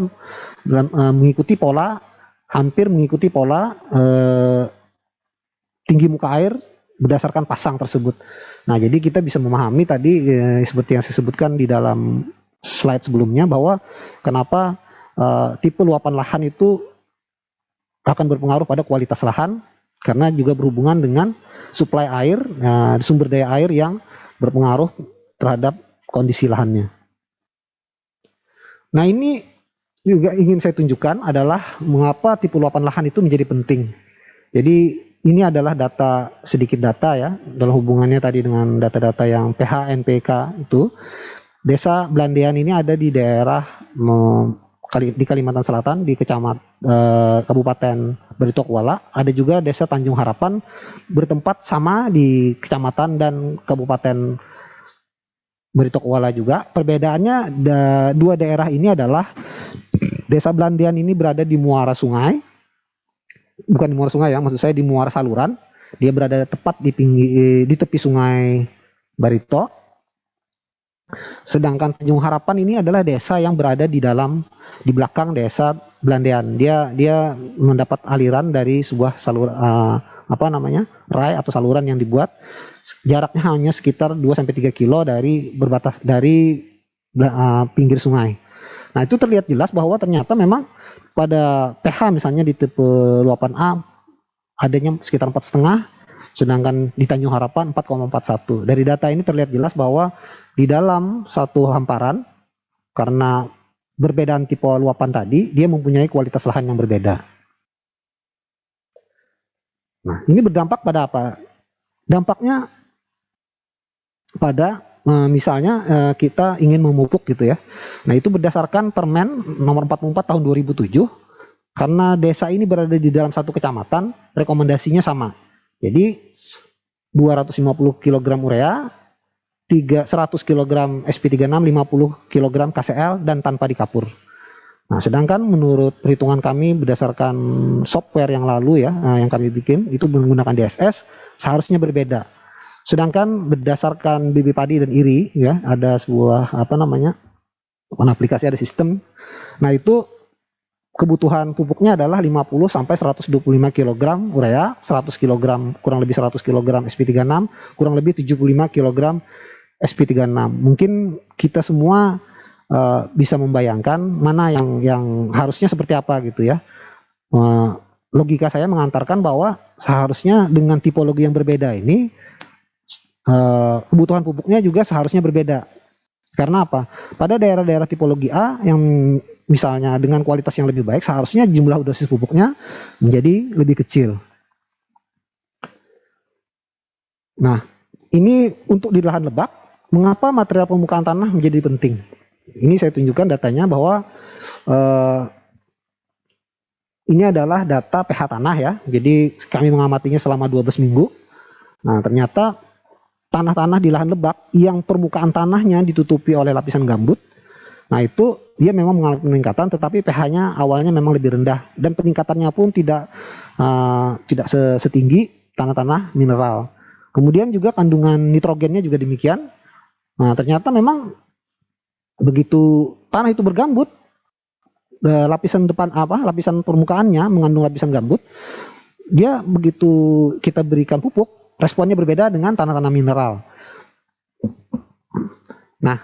mengikuti pola, hampir mengikuti pola tinggi muka air berdasarkan pasang tersebut. Nah, jadi kita bisa memahami tadi seperti yang saya sebutkan di dalam slide sebelumnya bahwa kenapa tipe luapan lahan itu akan berpengaruh pada kualitas lahan karena juga berhubungan dengan suplai air, sumber daya air yang berpengaruh terhadap kondisi lahannya. Nah, ini juga ingin saya tunjukkan adalah mengapa tipe luapan lahan itu menjadi penting. Jadi ini adalah sedikit data ya, dalam hubungannya tadi dengan data-data yang pH, NPK itu. Desa Belandean ini ada di daerah di Kalimantan Selatan, di Kabupaten Barito Kuala. Ada juga desa Tanjung Harapan, bertempat sama di kecamatan dan Kabupaten Barito Kuala juga. Perbedaannya dua daerah ini adalah desa Belandean ini berada di muara sungai. Bukan di muara sungai ya, maksud saya di muara saluran. Dia berada tepat di tepi sungai Barito. Sedangkan Tanjung Harapan ini adalah desa yang berada di belakang desa Belandean. Dia mendapat aliran dari sebuah rai atau saluran yang dibuat. Jaraknya hanya sekitar 2-3 kilo dari pinggir sungai. Nah, itu terlihat jelas bahwa ternyata memang pada pH misalnya di tipe luapan A adanya sekitar 4,5, sedangkan di Tanjung Harapan 4,41. Dari data ini terlihat jelas bahwa di dalam satu hamparan, karena perbedaan tipe luapan tadi, dia mempunyai kualitas lahan yang berbeda. Nah, ini berdampak pada apa? Dampaknya pada misalnya kita ingin memupuk gitu ya. Nah, itu berdasarkan Permen nomor 44 tahun 2007, karena desa ini berada di dalam satu kecamatan, rekomendasinya sama. Jadi 250 kg urea, 100 kg SP36, 50 kg KCl dan tanpa dikapur. Nah, sedangkan menurut perhitungan kami berdasarkan software yang lalu ya, yang kami bikin itu menggunakan DSS seharusnya berbeda. Sedangkan berdasarkan BB Padi dan IRI ya, ada sebuah aplikasi, ada sistem. Nah, itu kebutuhan pupuknya adalah 50 sampai 125 kg urea, 100 kg kurang lebih 100 kg SP36, kurang lebih 75 kg SP36. Mungkin kita semua bisa membayangkan mana yang harusnya seperti apa gitu ya. Logika saya mengantarkan bahwa seharusnya dengan tipologi yang berbeda ini kebutuhan pupuknya juga seharusnya berbeda. Karena apa? Pada daerah-daerah tipologi A yang misalnya dengan kualitas yang lebih baik, seharusnya jumlah dosis pupuknya menjadi lebih kecil. Nah, ini untuk di lahan lebak, mengapa material permukaan tanah menjadi penting? Ini saya tunjukkan datanya bahwa ini adalah data pH tanah ya. Jadi kami mengamatinya selama 12 minggu. Nah, ternyata tanah-tanah di lahan lebak yang permukaan tanahnya ditutupi oleh lapisan gambut, nah itu dia memang mengalami peningkatan, tetapi pH-nya awalnya memang lebih rendah dan peningkatannya pun tidak setinggi tanah-tanah mineral. Kemudian juga kandungan nitrogennya juga demikian. Nah, ternyata memang begitu tanah itu bergambut, lapisan permukaannya mengandung lapisan gambut, dia begitu kita berikan pupuk, responnya berbeda dengan tanah-tanah mineral. Nah,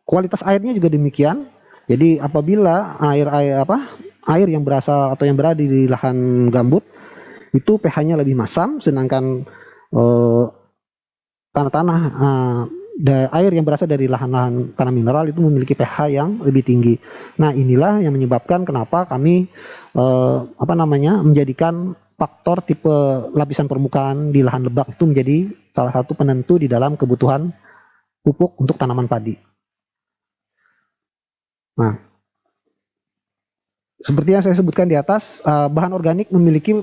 kualitas airnya juga demikian. Jadi apabila air yang berasal atau yang berada di lahan gambut itu pH-nya lebih masam, sedangkan air yang berasal dari lahan-lahan tanah mineral itu memiliki pH yang lebih tinggi. Nah, inilah yang menyebabkan kenapa kami menjadikan faktor tipe lapisan permukaan di lahan lebak itu menjadi salah satu penentu di dalam kebutuhan pupuk untuk tanaman padi. Nah, seperti yang saya sebutkan di atas, bahan organik memiliki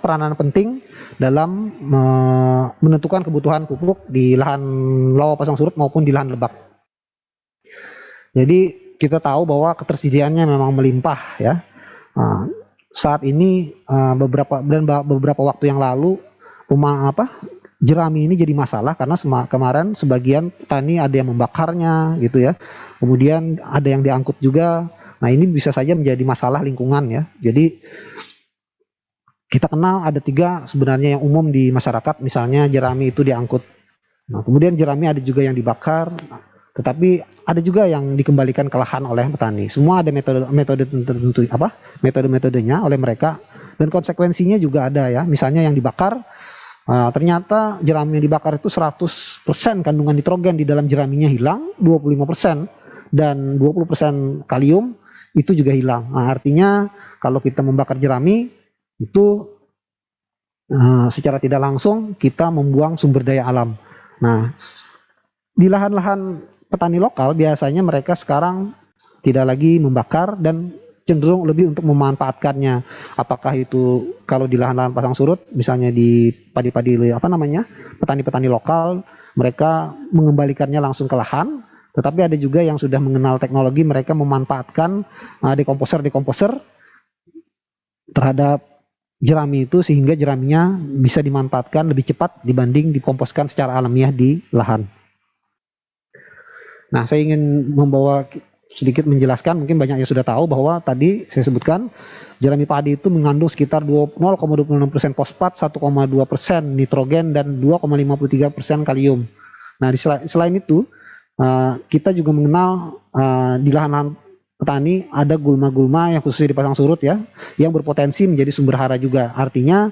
peranan penting dalam menentukan kebutuhan pupuk di lahan rawa pasang surut maupun di lahan lebak. Jadi kita tahu bahwa ketersediaannya memang melimpah ya. Saat ini beberapa waktu yang lalu jerami ini jadi masalah karena kemarin sebagian petani ada yang membakarnya gitu ya. Kemudian ada yang diangkut juga. Nah, ini bisa saja menjadi masalah lingkungan ya. Jadi kita kenal ada 3 sebenarnya yang umum di masyarakat, misalnya jerami itu diangkut. Nah, kemudian jerami ada juga yang dibakar, tetapi ada juga yang dikembalikan ke lahan oleh petani. Semua ada metode tertentu metode-metodenya oleh mereka dan konsekuensinya juga ada ya. Misalnya yang dibakar, ternyata jerami yang dibakar itu 100% kandungan nitrogen di dalam jeraminya hilang, 25% dan 20% kalium itu juga hilang. Nah, artinya kalau kita membakar jerami itu secara tidak langsung kita membuang sumber daya alam. Nah, di lahan-lahan petani lokal biasanya mereka sekarang tidak lagi membakar dan cenderung lebih untuk memanfaatkannya. Apakah itu kalau di lahan-lahan pasang surut, misalnya di petani-petani lokal, mereka mengembalikannya langsung ke lahan. Tetapi ada juga yang sudah mengenal teknologi, mereka memanfaatkan dekomposer terhadap jerami itu sehingga jeraminya bisa dimanfaatkan lebih cepat dibanding dikomposkan secara alamiah di lahan. Nah, saya ingin sedikit menjelaskan, mungkin banyak yang sudah tahu bahwa tadi saya sebutkan jerami padi itu mengandung sekitar 0,26% fosfat, 1,2% nitrogen, dan 2,53% kalium. Nah, selain itu kita juga mengenal di lahan petani ada gulma-gulma yang khususnya di pasang surut ya, yang berpotensi menjadi sumber hara juga. Artinya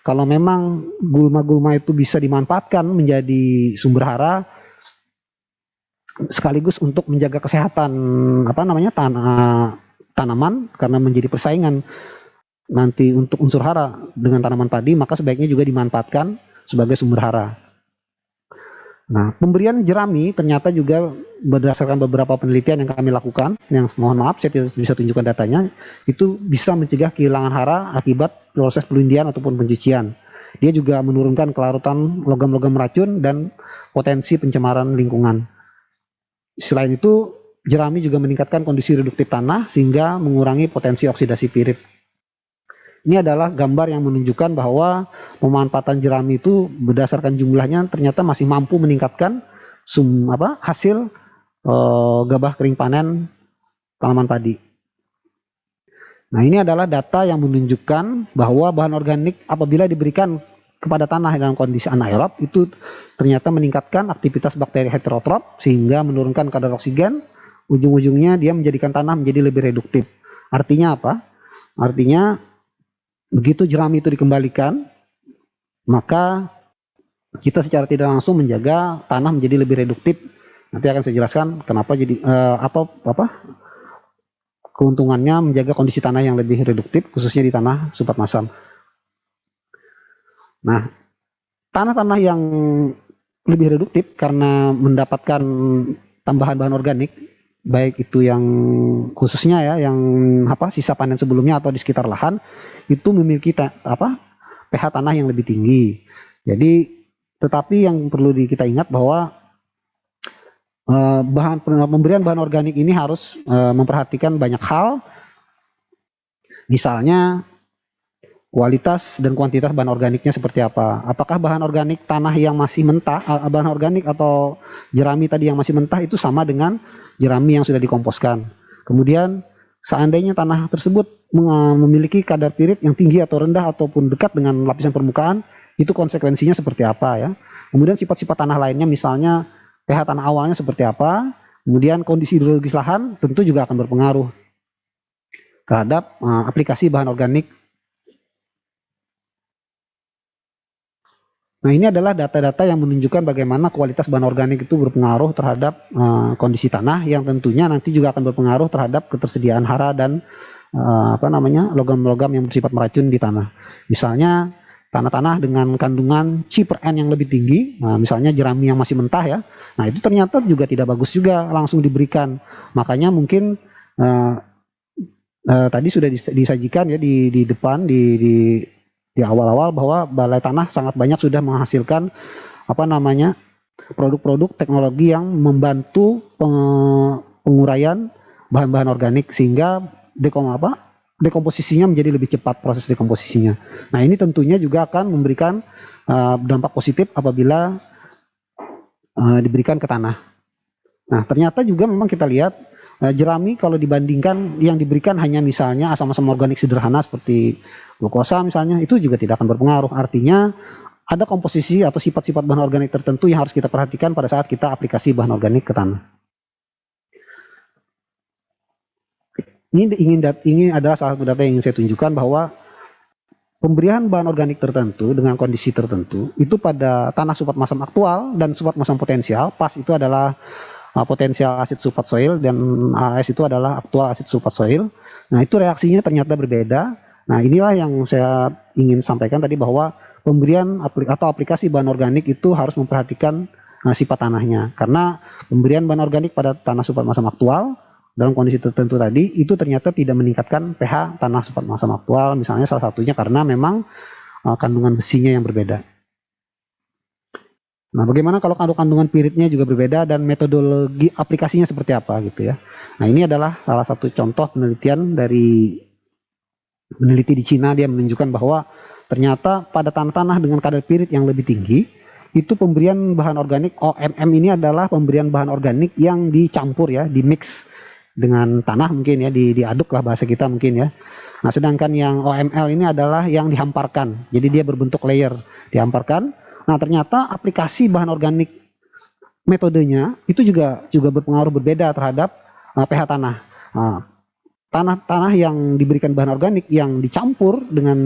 kalau memang gulma-gulma itu bisa dimanfaatkan menjadi sumber hara sekaligus untuk menjaga kesehatan tanaman karena menjadi persaingan nanti untuk unsur hara dengan tanaman padi, maka sebaiknya juga dimanfaatkan sebagai sumber hara. Nah, pemberian jerami ternyata juga berdasarkan beberapa penelitian yang kami lakukan, yang mohon maaf saya tidak bisa tunjukkan datanya, itu bisa mencegah kehilangan hara akibat proses pelindian ataupun pencucian. Dia juga menurunkan kelarutan logam-logam racun dan potensi pencemaran lingkungan. Selain itu, jerami juga meningkatkan kondisi reduktif tanah sehingga mengurangi potensi oksidasi pirit. Ini adalah gambar yang menunjukkan bahwa pemanfaatan jerami itu berdasarkan jumlahnya ternyata masih mampu meningkatkan hasil gabah kering panen tanaman padi. Nah, ini adalah data yang menunjukkan bahwa bahan organik apabila diberikan kepada tanah dalam kondisi anaerob itu ternyata meningkatkan aktivitas bakteri heterotrof sehingga menurunkan kadar oksigen. Ujung-ujungnya dia menjadikan tanah menjadi lebih reduktif. Artinya apa? Artinya begitu jerami itu dikembalikan, maka kita secara tidak langsung menjaga tanah menjadi lebih reduktif. Nanti akan saya jelaskan kenapa jadi keuntungannya menjaga kondisi tanah yang lebih reduktif, khususnya di tanah sumpat masam. Nah, tanah-tanah yang lebih reduktif karena mendapatkan tambahan bahan organik, baik itu yang khususnya ya, yang sisa panen sebelumnya atau di sekitar lahan, itu memiliki pH tanah yang lebih tinggi. Jadi, tetapi yang perlu kita ingat bahwa pemberian bahan organik ini harus memperhatikan banyak hal, misalnya kualitas dan kuantitas bahan organiknya seperti apa. Apakah bahan organik tanah yang masih mentah, bahan organik atau jerami tadi yang masih mentah itu sama dengan jerami yang sudah dikomposkan. Kemudian seandainya tanah tersebut memiliki kadar pirit yang tinggi atau rendah ataupun dekat dengan lapisan permukaan, itu konsekuensinya seperti apa ya. Kemudian sifat-sifat tanah lainnya, misalnya pH tanah awalnya seperti apa, kemudian kondisi hidrologis lahan tentu juga akan berpengaruh terhadap aplikasi bahan organik. Nah, ini adalah data-data yang menunjukkan bagaimana kualitas bahan organik itu berpengaruh terhadap kondisi tanah, yang tentunya nanti juga akan berpengaruh terhadap ketersediaan hara dan logam-logam yang bersifat meracun di tanah. Misalnya tanah-tanah dengan kandungan C per N yang lebih tinggi, misalnya jerami yang masih mentah ya, nah itu ternyata juga tidak bagus juga langsung diberikan. Makanya mungkin tadi sudah disajikan ya di depan di awal-awal bahwa Balai Tanah sangat banyak sudah menghasilkan produk-produk teknologi yang membantu penguraian bahan-bahan organik sehingga dekomposisinya menjadi lebih cepat, proses dekomposisinya. Nah, ini tentunya juga akan memberikan dampak positif apabila diberikan ke tanah. Nah, ternyata juga memang kita lihat jerami kalau dibandingkan yang diberikan hanya misalnya asam-asam organik sederhana seperti glukosa misalnya, itu juga tidak akan berpengaruh. Artinya ada komposisi atau sifat-sifat bahan organik tertentu yang harus kita perhatikan pada saat kita aplikasi bahan organik ke tanah. Ini adalah salah satu data yang ingin saya tunjukkan bahwa pemberian bahan organik tertentu dengan kondisi tertentu itu pada tanah sulfat masam aktual dan sulfat masam potensial, PAS itu adalah potensial asid sulfat soil dan AS itu adalah aktual asid sulfat soil. Nah, itu reaksinya ternyata berbeda. Nah, inilah yang saya ingin sampaikan tadi bahwa pemberian atau aplikasi bahan organik itu harus memperhatikan sifat tanahnya. Karena pemberian bahan organik pada tanah sulfat masam aktual dalam kondisi tertentu tadi itu ternyata tidak meningkatkan pH tanah sulfat masam aktual, misalnya salah satunya karena memang kandungan besinya yang berbeda. Nah, bagaimana kalau kandungan piritnya juga berbeda dan metodologi aplikasinya seperti apa gitu ya. Nah, ini adalah salah satu contoh penelitian dari peneliti di Cina. Dia menunjukkan bahwa ternyata pada tanah-tanah dengan kadar pirit yang lebih tinggi itu pemberian bahan organik OMM ini adalah pemberian bahan organik yang dicampur ya, di mix dengan tanah mungkin ya, diaduk lah bahasa kita mungkin ya. Nah, sedangkan yang OML ini adalah yang dihamparkan. Jadi dia berbentuk layer, dihamparkan. Nah, ternyata aplikasi bahan organik metodenya itu juga berpengaruh berbeda terhadap pH tanah. Tanah yang diberikan bahan organik yang dicampur dengan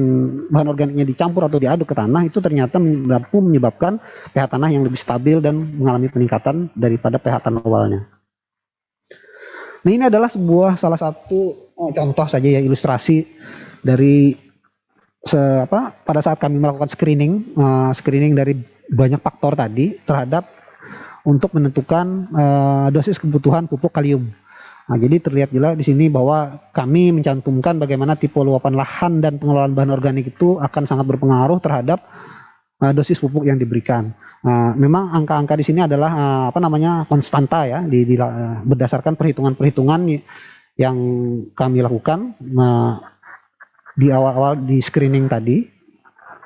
bahan organiknya dicampur atau diaduk ke tanah itu ternyata mampu menyebabkan pH tanah yang lebih stabil dan mengalami peningkatan daripada pH tanah awalnya. Nah, ini adalah salah satu contoh saja ya, ilustrasi dari pada saat kami melakukan screening dari banyak faktor tadi terhadap untuk menentukan dosis kebutuhan pupuk kalium. Nah, jadi terlihat jelas di sini bahwa kami mencantumkan bagaimana tipe luapan lahan dan pengelolaan bahan organik itu akan sangat berpengaruh terhadap dosis pupuk yang diberikan. Memang angka-angka di sini adalah konstanta ya, berdasarkan perhitungan-perhitungan yang kami lakukan di awal-awal di screening tadi.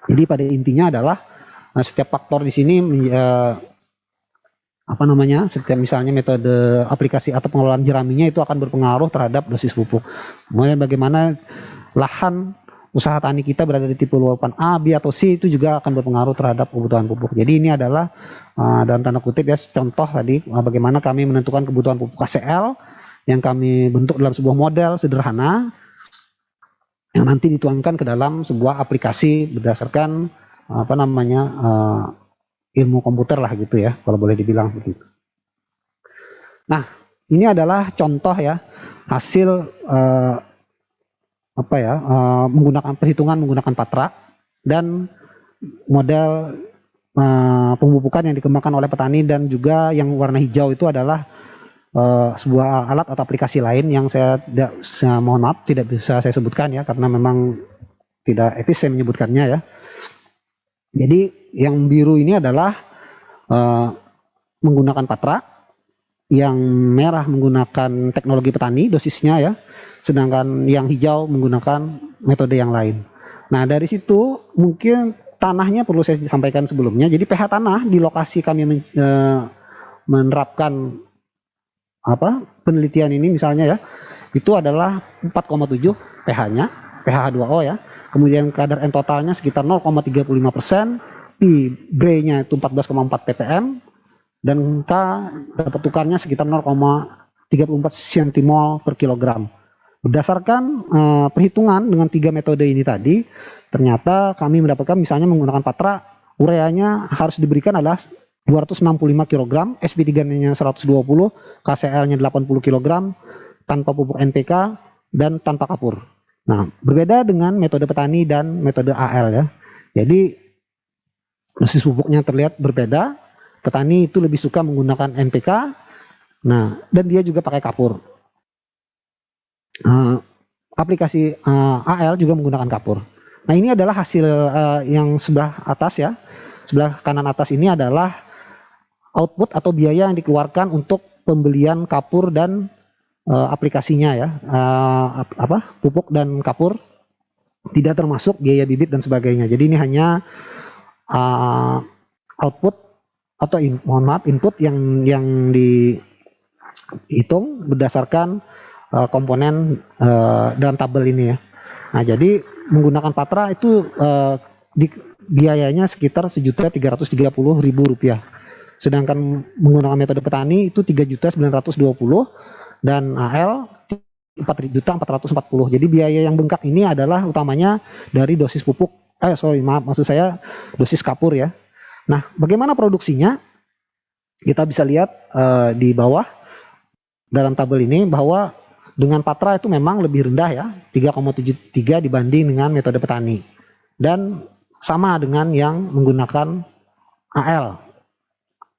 Jadi pada intinya adalah setiap faktor di sini setiap misalnya metode aplikasi atau pengelolaan jeraminya itu akan berpengaruh terhadap dosis pupuk. Kemudian bagaimana lahan usaha tani kita berada di tipe luapan A, B, atau C itu juga akan berpengaruh terhadap kebutuhan pupuk. Jadi ini adalah dalam tanda kutip ya contoh tadi bagaimana kami menentukan kebutuhan pupuk KCL yang kami bentuk dalam sebuah model sederhana yang nanti dituangkan ke dalam sebuah aplikasi berdasarkan ilmu komputer lah gitu ya, kalau boleh dibilang begitu. Nah, ini adalah contoh ya hasil menggunakan perhitungan menggunakan Patra dan model pemupukan yang dikembangkan oleh petani, dan juga yang warna hijau itu adalah sebuah alat atau aplikasi lain yang saya mohon maaf tidak bisa saya sebutkan ya, karena memang tidak etis saya menyebutkannya ya. Jadi yang biru ini adalah menggunakan Patra, yang merah menggunakan teknologi petani dosisnya ya, sedangkan yang hijau menggunakan metode yang lain. Nah, dari situ mungkin tanahnya perlu saya sampaikan sebelumnya. Jadi pH tanah di lokasi kami menerapkan penelitian ini misalnya ya, itu adalah 4,7 pH-nya, pH H2O ya. Kemudian kadar N totalnya sekitar 0,35%, P Bray-nya itu 14,4 ppm, dan K dapat tukarnya sekitar 0,34 centimol per kilogram. Berdasarkan perhitungan dengan 3 metode ini tadi, ternyata kami mendapatkan misalnya menggunakan Patra, ureanya harus diberikan adalah 265 kg, SP3-nya 120, KCL-nya 80 kg, tanpa pupuk NPK dan tanpa kapur. Nah, berbeda dengan metode petani dan metode AL ya. Jadi dosis pupuknya terlihat berbeda. Petani itu lebih suka menggunakan NPK, nah, dan dia juga pakai kapur. Aplikasi AL juga menggunakan kapur. Nah, ini adalah hasil yang sebelah atas ya. Sebelah kanan atas ini adalah output atau biaya yang dikeluarkan untuk pembelian kapur dan aplikasinya ya. Pupuk dan kapur tidak termasuk biaya bibit dan sebagainya. Jadi ini hanya output atau input yang dihitung berdasarkan komponen dalam tabel ini ya. Nah, jadi menggunakan Patra itu biayanya sekitar Rp1.330.000. Sedangkan menggunakan metode petani itu Rp3.920.000 dan AL Rp4.440.000. Jadi biaya yang bengkak ini adalah utamanya dari dosis pupuk. Maksud saya dosis kapur ya. Nah, bagaimana produksinya? Kita bisa lihat di bawah dalam tabel ini bahwa dengan Patra itu memang lebih rendah ya, 3,73 dibanding dengan metode petani. Dan sama dengan yang menggunakan AL.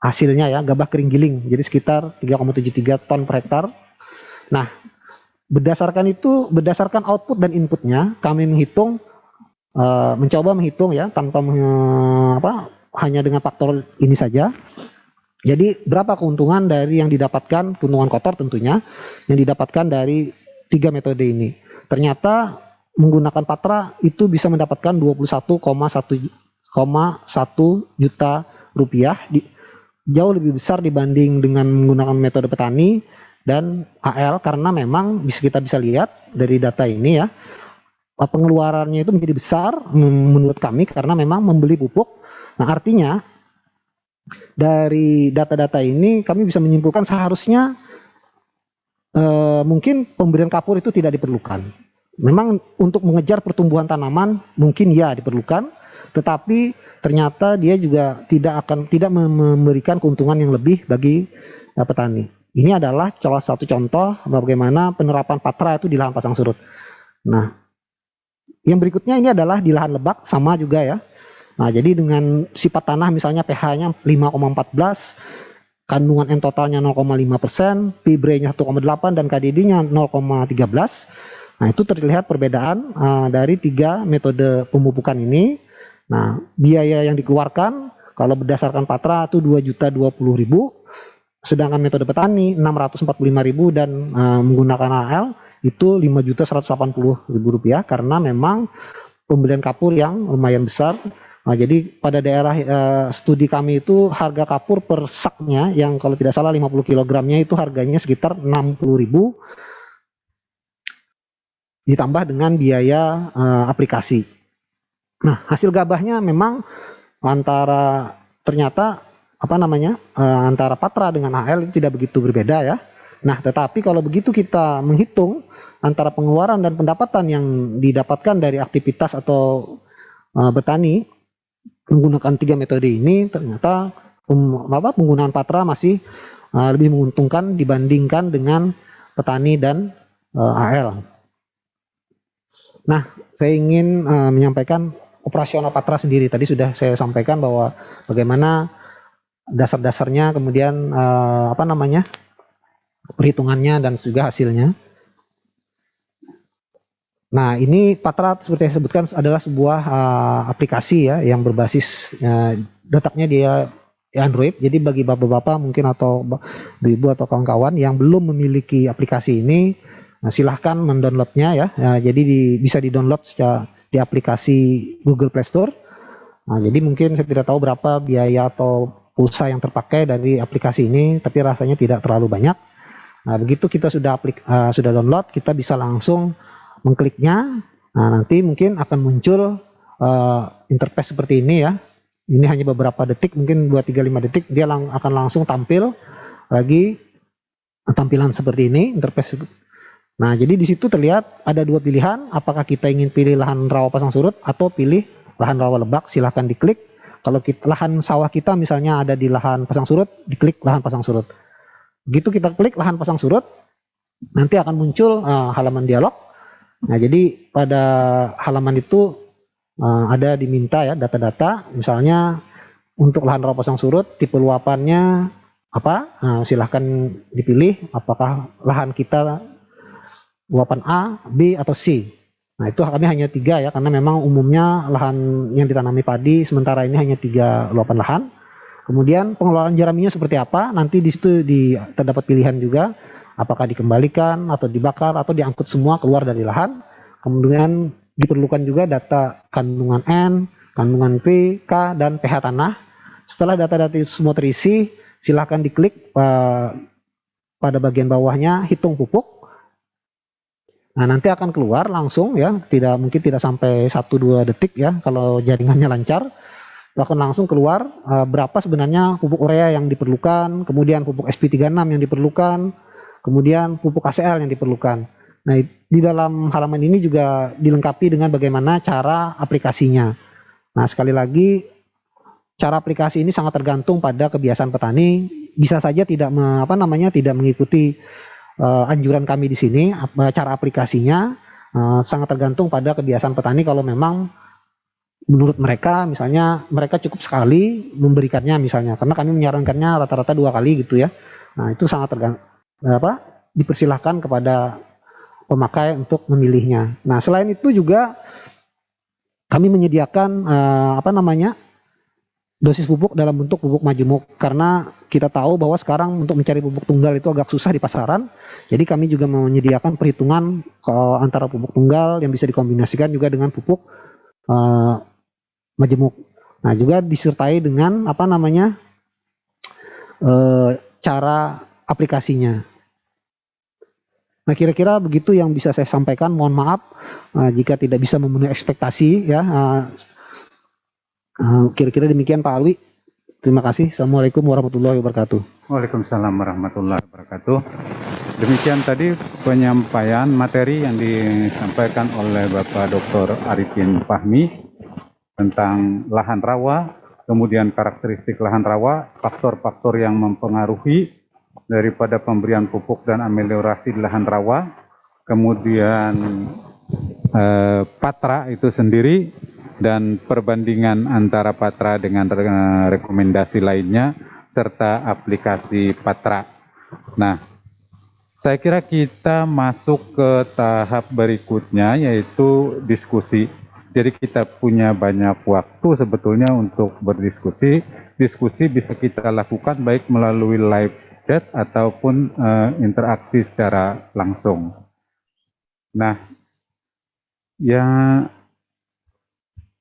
Hasilnya ya, gabah kering giling, jadi sekitar 3,73 ton per hektar. Nah, berdasarkan output dan inputnya, kami mencoba menghitung ya, tanpa hanya dengan faktor ini saja. Jadi berapa keuntungan dari yang didapatkan, keuntungan kotor tentunya, yang didapatkan dari 3 metode ini. Ternyata menggunakan Patra itu bisa mendapatkan 21,1 juta rupiah, jauh lebih besar dibanding dengan menggunakan metode petani dan AL, karena memang kita bisa lihat dari data ini ya, pengeluarannya itu menjadi besar menurut kami karena memang membeli pupuk. Nah, artinya dari data-data ini kami bisa menyimpulkan seharusnya mungkin pemberian kapur itu tidak diperlukan. Memang untuk mengejar pertumbuhan tanaman mungkin ya diperlukan, tetapi ternyata dia juga tidak memberikan keuntungan yang lebih bagi petani. Ini adalah salah satu contoh bagaimana penerapan Patra itu di lahan pasang surut. Nah, yang berikutnya ini adalah di lahan lebak, sama juga ya. Nah, jadi dengan sifat tanah misalnya pH-nya 5,14, kandungan N totalnya 0,5%, P Bray-nya 1,8 dan KDD-nya 0,13. Nah, itu terlihat perbedaan dari 3 metode pemupukan ini. Nah, biaya yang dikeluarkan Kalau berdasarkan Patra itu 2.020.000, sedangkan metode petani 645.000 dan menggunakan AL itu 5.180.000 rupiah karena memang pembelian kapur yang lumayan besar. Nah, jadi pada daerah studi kami itu harga kapur per saknya yang kalau tidak salah 50 kilogramnya itu harganya sekitar 60.000 ditambah dengan biaya aplikasi. Nah, hasil gabahnya memang ternyata antara Patra dengan AL itu tidak begitu berbeda ya. Nah, tetapi kalau begitu kita menghitung antara pengeluaran dan pendapatan yang didapatkan dari aktivitas atau bertani menggunakan 3 metode ini, ternyata penggunaan Patra masih lebih menguntungkan dibandingkan dengan petani dan AL. Nah, saya ingin menyampaikan operasional Patra sendiri. Tadi sudah saya sampaikan bahwa bagaimana dasar-dasarnya, kemudian perhitungannya dan juga hasilnya. Nah, ini Patra seperti yang saya sebutkan adalah sebuah aplikasi ya yang berbasis letaknya dia Android. Jadi bagi bapak-bapak mungkin atau ibu atau kawan-kawan yang belum memiliki aplikasi ini, silahkan mendownloadnya ya. Jadi bisa didownload di aplikasi Google Play Store. Nah, jadi mungkin saya tidak tahu berapa biaya atau pulsa yang terpakai dari aplikasi ini, tapi rasanya tidak terlalu banyak. Nah, begitu kita sudah download, kita bisa langsung mengkliknya. Nah, nanti mungkin akan muncul interface seperti ini ya. Ini hanya beberapa detik, mungkin 2-3-5 detik, dia akan langsung tampil lagi tampilan seperti ini, interface. Nah, jadi di situ terlihat ada 2 pilihan, apakah kita ingin pilih lahan rawa pasang surut atau pilih lahan rawa lebak, silahkan diklik. Kalau lahan sawah kita misalnya ada di lahan pasang surut, diklik lahan pasang surut. Begitu kita klik lahan pasang surut, nanti akan muncul halaman dialog. Nah, jadi pada halaman itu ada diminta ya data-data, misalnya untuk lahan rawa pasang surut tipe luapannya apa, silahkan dipilih apakah lahan kita luapan A, B, atau C. Nah, itu kami hanya 3 ya, karena memang umumnya lahan yang ditanami padi sementara ini hanya 3 luapan lahan. Kemudian pengelolaan jeraminya seperti apa, nanti di situ terdapat pilihan juga, apakah dikembalikan atau dibakar atau diangkut semua keluar dari lahan. Kemudian diperlukan juga data kandungan N, kandungan P, K, dan pH tanah. Setelah data-data itu semua terisi, silahkan diklik pada bagian bawahnya hitung pupuk. Nah, nanti akan keluar langsung ya, mungkin tidak sampai 1-2 detik ya kalau jaringannya lancar. Akan langsung keluar berapa sebenarnya pupuk urea yang diperlukan, kemudian pupuk SP36 yang diperlukan, kemudian pupuk KCL yang diperlukan. Nah, di dalam halaman ini juga dilengkapi dengan bagaimana cara aplikasinya. Nah, sekali lagi cara aplikasi ini sangat tergantung pada kebiasaan petani. Bisa saja tidak mengikuti anjuran kami di sini. Cara aplikasinya sangat tergantung pada kebiasaan petani. Kalau memang menurut mereka, misalnya mereka cukup sekali memberikannya misalnya, karena kami menyarankannya rata-rata 2 kali gitu ya. Nah, itu sangat dipersilahkan kepada pemakai untuk memilihnya. Nah, selain itu juga kami menyediakan dosis pupuk dalam bentuk pupuk majemuk, karena kita tahu bahwa sekarang untuk mencari pupuk tunggal itu agak susah di pasaran. Jadi kami juga menyediakan perhitungan antara pupuk tunggal yang bisa dikombinasikan juga dengan pupuk majemuk. Nah, juga disertai dengan cara aplikasinya. Nah, kira-kira begitu yang bisa saya sampaikan. Mohon maaf jika tidak bisa memenuhi ekspektasi ya. Kira-kira demikian Pak Alwi. Terima kasih. Assalamualaikum warahmatullahi wabarakatuh. Waalaikumsalam warahmatullahi wabarakatuh. Demikian tadi penyampaian materi yang disampaikan oleh Bapak Dr. Arifin Fahmi tentang lahan rawa, kemudian karakteristik lahan rawa, faktor-faktor yang mempengaruhi daripada pemberian pupuk dan ameliorasi di lahan rawa, kemudian Patra itu sendiri, dan perbandingan antara Patra dengan rekomendasi lainnya, serta aplikasi Patra. Nah, saya kira kita masuk ke tahap berikutnya, yaitu diskusi. Jadi kita punya banyak waktu sebetulnya untuk berdiskusi. Diskusi bisa kita lakukan baik melalui live chat ataupun interaksi secara langsung. Nah,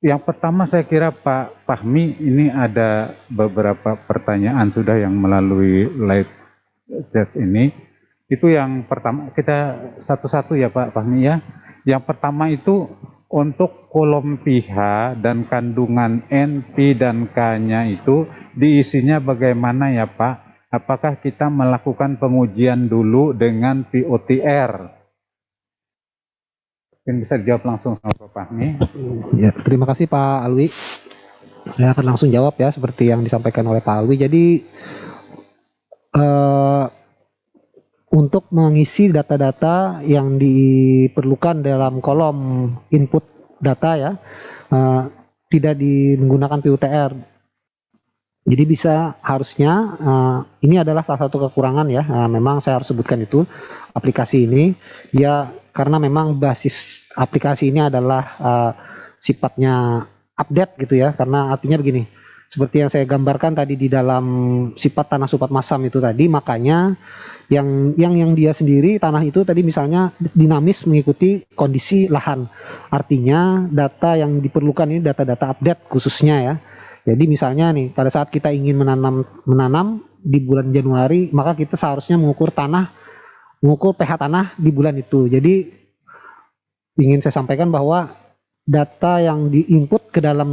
yang pertama saya kira Pak Fahmi, ini ada beberapa pertanyaan sudah yang melalui live chat ini. Itu yang pertama, kita satu-satu ya Pak Fahmi ya. Yang pertama itu untuk kolom pH dan kandungan N, P, dan K-nya itu diisinya bagaimana ya Pak? Apakah kita melakukan pengujian dulu dengan POTR? Mungkin bisa dijawab langsung sama Pak Fahmi. Ya, terima kasih Pak Alwi. Saya akan langsung jawab ya seperti yang disampaikan oleh Pak Alwi. Jadi untuk mengisi data-data yang diperlukan dalam kolom input data ya, tidak menggunakan PUTR. Jadi harusnya ini adalah salah satu kekurangan ya. Memang saya harus sebutkan itu, aplikasi ini ya, karena memang basis aplikasi ini adalah sifatnya update gitu ya. Karena artinya begini, seperti yang saya gambarkan tadi di dalam sifat tanah supat masam itu tadi, makanya yang dia sendiri tanah itu tadi misalnya dinamis mengikuti kondisi lahan. Artinya data yang diperlukan ini data-data update khususnya ya. Jadi misalnya nih, pada saat kita ingin menanam di bulan Januari, maka kita seharusnya mengukur pH tanah di bulan itu. Jadi ingin saya sampaikan bahwa data yang diinput ke dalam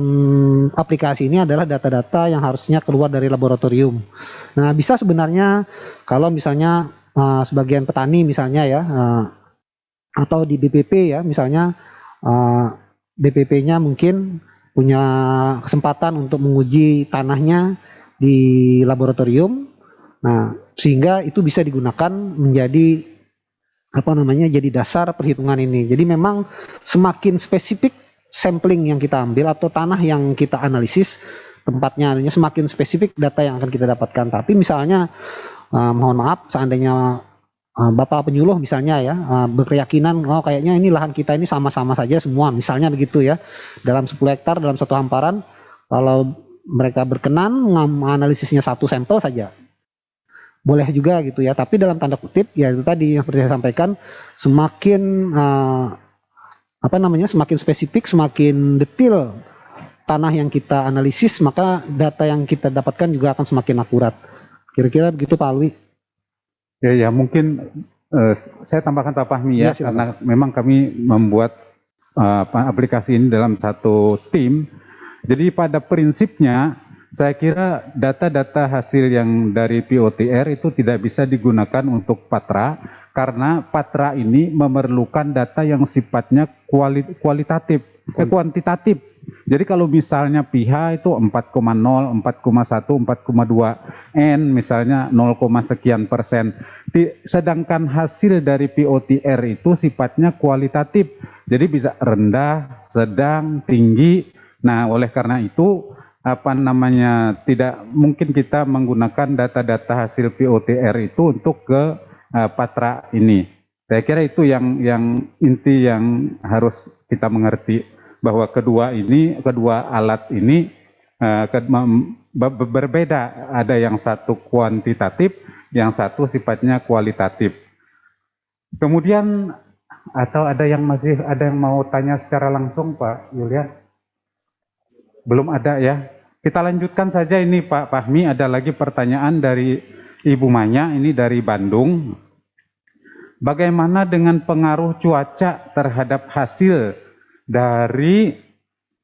aplikasi ini adalah data-data yang harusnya keluar dari laboratorium. Nah, bisa sebenarnya kalau misalnya sebagian petani misalnya ya, atau di BPP ya, misalnya BPP-nya mungkin punya kesempatan untuk menguji tanahnya di laboratorium. Nah, sehingga itu bisa digunakan menjadi jadi dasar perhitungan ini. Jadi memang semakin spesifik sampling yang kita ambil atau tanah yang kita analisis tempatnya, semakin spesifik data yang akan kita dapatkan. Tapi misalnya mohon maaf, seandainya Bapak penyuluh misalnya ya berkeyakinan kayaknya ini lahan kita ini sama-sama saja semua, misalnya begitu ya, dalam 10 hektar dalam satu hamparan, kalau mereka berkenan menganalisisnya satu sampel saja, boleh juga gitu ya. Tapi dalam tanda kutip ya itu tadi yang seperti saya sampaikan, semakin semakin spesifik, semakin detail tanah yang kita analisis, maka data yang kita dapatkan juga akan semakin akurat. Kira-kira begitu Pak Alwi. Ya mungkin saya tambahkan Pak Fahmi ya, karena memang kami membuat aplikasi ini dalam satu tim. Jadi pada prinsipnya saya kira data-data hasil yang dari POTR itu tidak bisa digunakan untuk Patra, karena Patra ini memerlukan data yang sifatnya kuantitatif. Jadi kalau misalnya pH itu 4,0, 4,1, 4,2, N misalnya 0, sekian persen. Sedangkan hasil dari POTR itu sifatnya kualitatif. Jadi bisa rendah, sedang, tinggi. Nah, oleh karena itu tidak mungkin kita menggunakan data-data hasil POTR itu untuk ke Patra ini. Saya kira itu yang inti yang harus kita mengerti, bahwa kedua alat ini berbeda. Ada yang satu kuantitatif, yang satu sifatnya kualitatif. Kemudian atau ada yang mau tanya secara langsung Pak Yulian? Belum ada ya. Kita lanjutkan saja ini Pak Fahmi, ada lagi pertanyaan dari Ibu Maya, ini dari Bandung. Bagaimana dengan pengaruh cuaca terhadap hasil dari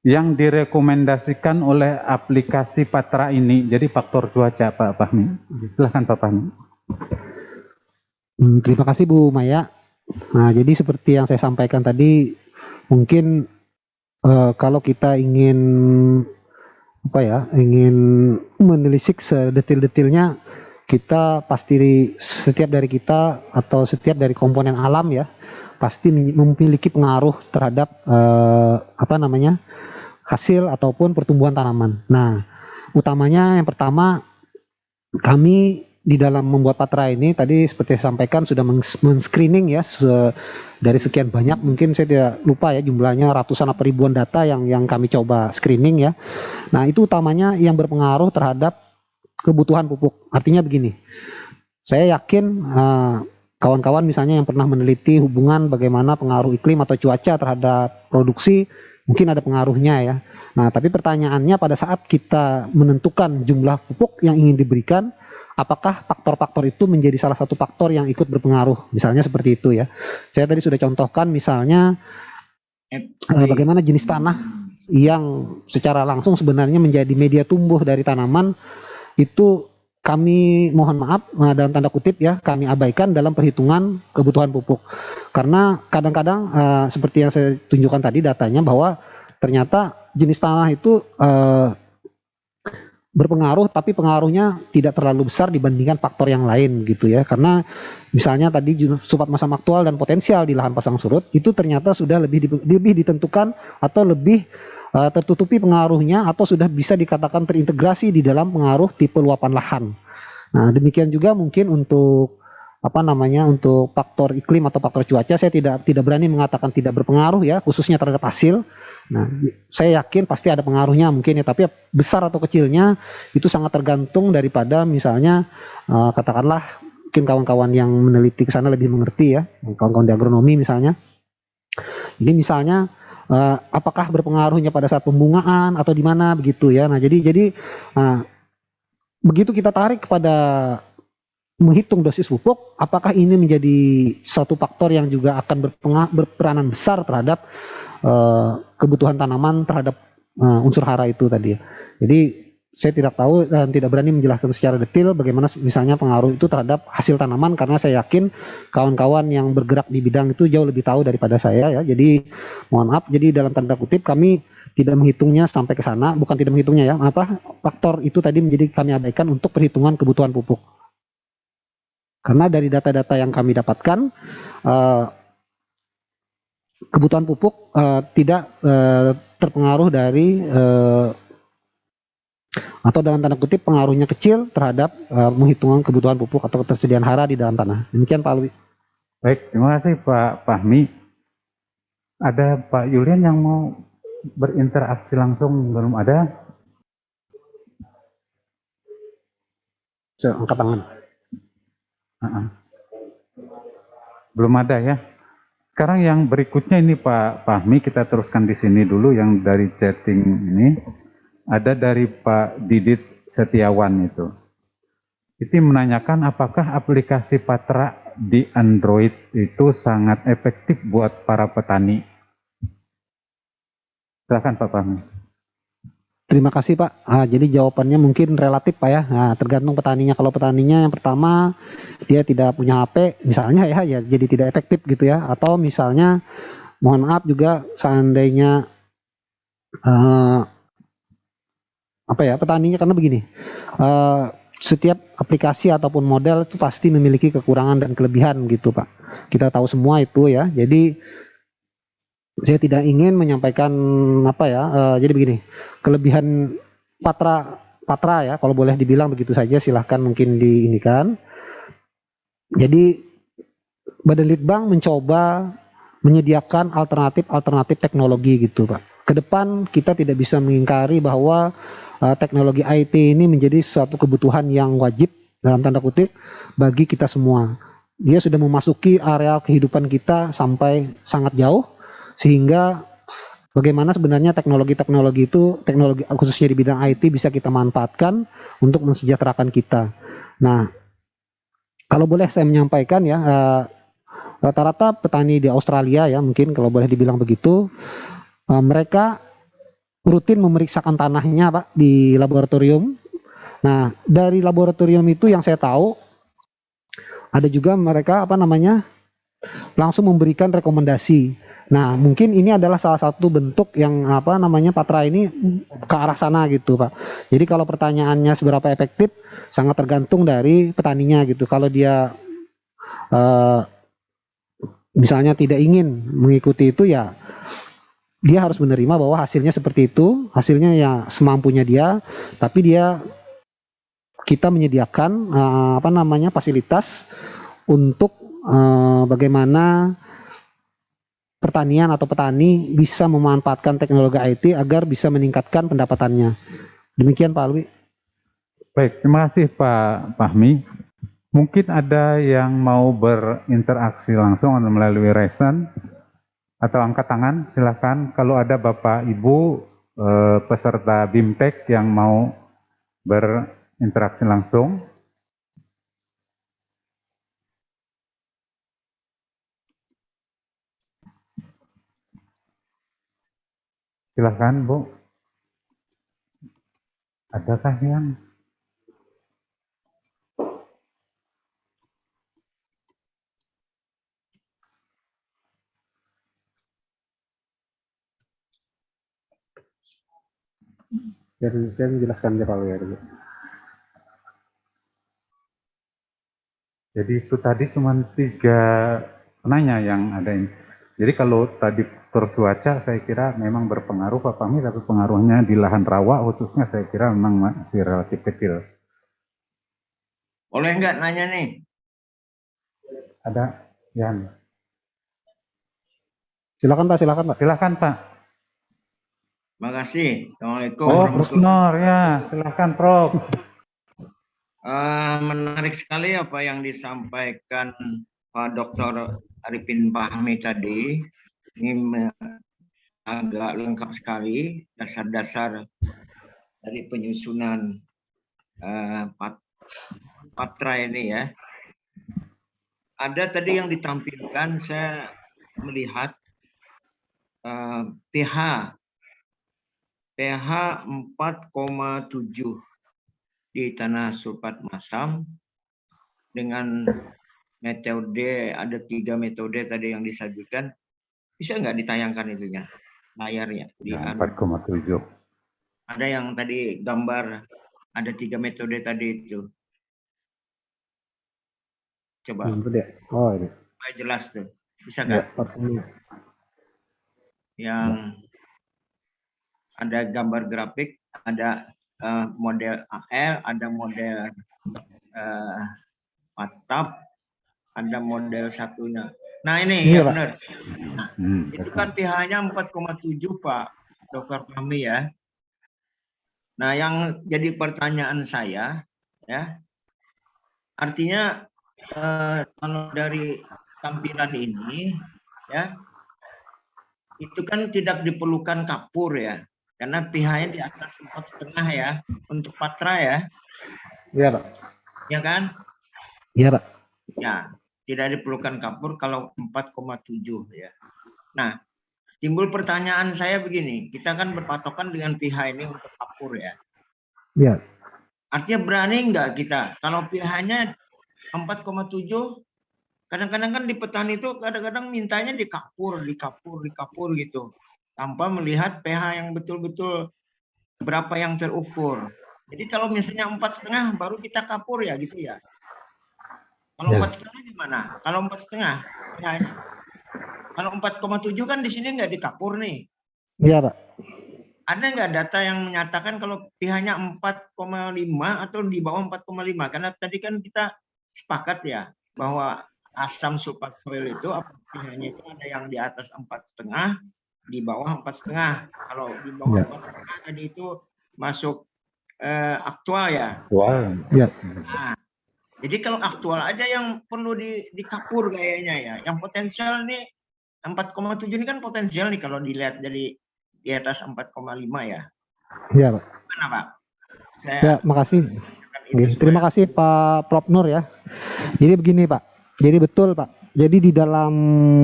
yang direkomendasikan oleh aplikasi Patra ini? Jadi faktor cuaca Pak Fahmi. Silakan Pak Fahmi. Terima kasih Bu Maya. Nah, jadi seperti yang saya sampaikan tadi, mungkin kalau kita ingin menelisik sedetil-detilnya, kita pasti setiap dari komponen alam ya pasti memiliki pengaruh terhadap hasil ataupun pertumbuhan tanaman. Nah, utamanya yang pertama, kami di dalam membuat patra ini tadi seperti saya sampaikan sudah men-screening ya dari sekian banyak, mungkin saya tidak lupa ya jumlahnya, ratusan atau ribuan data yang kami coba screening ya. Nah, itu utamanya yang berpengaruh terhadap kebutuhan pupuk. Artinya begini, saya yakin kawan-kawan misalnya yang pernah meneliti hubungan bagaimana pengaruh iklim atau cuaca terhadap produksi, mungkin ada pengaruhnya ya. Nah, tapi pertanyaannya pada saat kita menentukan jumlah pupuk yang ingin diberikan, apakah faktor-faktor itu menjadi salah satu faktor yang ikut berpengaruh? Misalnya seperti itu ya. Saya tadi sudah contohkan misalnya bagaimana jenis tanah yang secara langsung sebenarnya menjadi media tumbuh dari tanaman, itu kami mohon maaf dalam tanda kutip ya, kami abaikan dalam perhitungan kebutuhan pupuk. Karena kadang-kadang seperti yang saya tunjukkan tadi datanya, bahwa ternyata jenis tanah itu berpengaruh, tapi pengaruhnya tidak terlalu besar dibandingkan faktor yang lain gitu ya. Karena misalnya tadi sifat masam aktual dan potensial di lahan pasang surut itu ternyata sudah lebih ditentukan atau lebih tertutupi pengaruhnya, atau sudah bisa dikatakan terintegrasi di dalam pengaruh tipe luapan lahan. Nah, demikian juga mungkin untuk untuk faktor iklim atau faktor cuaca, saya tidak berani mengatakan tidak berpengaruh ya, khususnya terhadap hasil. Nah, saya yakin pasti ada pengaruhnya mungkin ya, tapi besar atau kecilnya itu sangat tergantung daripada misalnya katakanlah mungkin kawan-kawan yang meneliti ke sana lebih mengerti ya, kawan-kawan di agronomi misalnya. Jadi misalnya apakah berpengaruhnya pada saat pembungaan atau di mana begitu ya. Nah, jadi begitu kita tarik kepada menghitung dosis pupuk, apakah ini menjadi suatu faktor yang juga akan berperanan besar terhadap kebutuhan tanaman terhadap unsur hara itu tadi ya. Jadi saya tidak tahu dan tidak berani menjelaskan secara detail bagaimana misalnya pengaruh itu terhadap hasil tanaman, karena saya yakin kawan-kawan yang bergerak di bidang itu jauh lebih tahu daripada saya ya. Jadi mohon maaf, jadi dalam tanda kutip kami tidak menghitungnya sampai ke sana, bukan tidak menghitungnya ya, faktor itu tadi menjadi kami abaikan untuk perhitungan kebutuhan pupuk. Karena dari data-data yang kami dapatkan, kebutuhan pupuk tidak terpengaruh dari atau dalam tanda kutip pengaruhnya kecil terhadap menghitung kebutuhan pupuk atau ketersediaan hara di dalam tanah. Demikian Pak Alwi. Baik, terima kasih Pak Fahmi. Ada Pak Yulian yang mau berinteraksi langsung? Belum ada? Angkat tangan. Belum ada ya. Sekarang yang berikutnya ini Pak Fahmi, kita teruskan di sini dulu yang dari chatting ini. Ada dari Pak Didit Setiawan itu. Itu menanyakan apakah aplikasi Patra di Android itu sangat efektif buat para petani. Silakan Pak Fahmi. Terima kasih Pak. Jadi jawabannya mungkin relatif Pak ya. Nah, tergantung petaninya. Kalau petaninya yang pertama dia tidak punya HP misalnya ya jadi tidak efektif gitu ya. Atau misalnya mohon maaf juga seandainya petaninya, karena begini, setiap aplikasi ataupun model itu pasti memiliki kekurangan dan kelebihan gitu Pak. Kita tahu semua itu ya. Jadi saya tidak ingin menyampaikan jadi begini, kelebihan Patra ya, kalau boleh dibilang begitu saja, silahkan mungkin diinikan. Jadi Badan Litbang mencoba menyediakan alternatif teknologi gitu Pak. Ke depan kita tidak bisa mengingkari bahwa teknologi IT ini menjadi suatu kebutuhan yang wajib dalam tanda kutip bagi kita semua. Dia sudah memasuki area kehidupan kita sampai sangat jauh, sehingga bagaimana sebenarnya teknologi khususnya di bidang IT bisa kita manfaatkan untuk mensejahterakan kita. Nah, kalau boleh saya menyampaikan ya, rata-rata petani di Australia ya, mungkin kalau boleh dibilang begitu, mereka rutin memeriksakan tanahnya Pak di laboratorium. Nah, dari laboratorium itu yang saya tahu ada juga mereka langsung memberikan rekomendasi. Nah, mungkin ini adalah salah satu bentuk yang Patra ini ke arah sana gitu Pak. Jadi kalau pertanyaannya seberapa efektif sangat tergantung dari petaninya gitu. Kalau dia misalnya tidak ingin mengikuti itu ya dia harus menerima bahwa hasilnya seperti itu, hasilnya ya semampunya dia, tapi kita menyediakan fasilitas untuk bagaimana pertanian atau petani bisa memanfaatkan teknologi IT agar bisa meningkatkan pendapatannya. Demikian Pak Alwi. Baik, terima kasih Pak Fahmi. Mungkin ada yang mau berinteraksi langsung melalui Resen atau angkat tangan, silakan. Kalau ada Bapak Ibu peserta BIMTEK yang mau berinteraksi langsung. Silakan Bu. Adakah yang? Jadi saya menjelaskan aja Pak Alwi dulu. Jadi itu tadi cuma 3 penanya yang ada ini. Jadi kalau tadi faktor cuaca saya kira memang berpengaruh Pak Fahmi, tapi pengaruhnya di lahan rawa khususnya saya kira memang masih relatif kecil. Boleh nggak nanya nih? Ada Yan? Silakan Pak, silakan Pak. Silakan Pak. Makasih. Assalamualaikum. Oh, Prof. Nur ya, silakan Prof. Menarik sekali apa yang disampaikan Pak Dr. Arifin Fahmi tadi. Ini agak lengkap sekali dasar-dasar dari penyusunan patra ini ya. Ada tadi yang ditampilkan, saya melihat pH 4,7 di tanah sulfat masam dengan metode, ada 3 metode tadi yang disajikan. Bisa nggak ditayangkan itunya layarnya di 4,7. ada yang tadi gambar ada 3 metode tadi itu, coba Oh ini. supaya jelas tuh, bisa Ya, nggak yang ada gambar grafik, ada model AL, ada model WhatsApp, ada model satunya. Nah ini Iya, ya Pak. benar. Nah, itu kan pH-nya 4,7 Pak Dr. Fahmi ya. Nah yang jadi pertanyaan saya ya, artinya kalau dari tampilan ini ya, itu kan tidak diperlukan kapur ya, karena pH-nya di atas 4,5 ya untuk patra ya. Iya Pak. Ya kan? Iya Pak. Ya, tidak diperlukan kapur kalau 4,7 ya. Nah, timbul pertanyaan saya begini, kita kan berpatokan dengan pH ini untuk kapur ya. Iya. Artinya berani nggak kita kalau pH-nya 4,7, kadang-kadang kan di petani itu kadang-kadang mintanya dikapur gitu, tanpa melihat pH yang betul-betul berapa yang terukur. Jadi kalau misalnya 4,5 baru kita kapur ya gitu ya. Kalau 4,5 gimana? Kalau 4,5 pH-nya. Kalau 4,7 kan di sini nggak dikapur nih. Iya Pak. Ada nggak data yang menyatakan kalau pH-nya 4,5 atau di bawah 4,5? Karena tadi kan kita sepakat ya bahwa asam sulfat soil itu pH-nya itu ada yang di atas 4,5, di bawah 4,5. Kalau di bawah 4,5 tadi itu masuk aktual ya. Wow. Iya. Nah, jadi kalau aktual aja yang perlu dikapur kayaknya ya. Yang potensial nih 4,7 ini kan potensial nih kalau dilihat dari di atas 4,5 ya. Iya Pak. Gimana Pak? Ya, makasih. Terima kasih Pak Prof. Nur ya. Jadi begini Pak. Jadi betul Pak. Jadi di dalam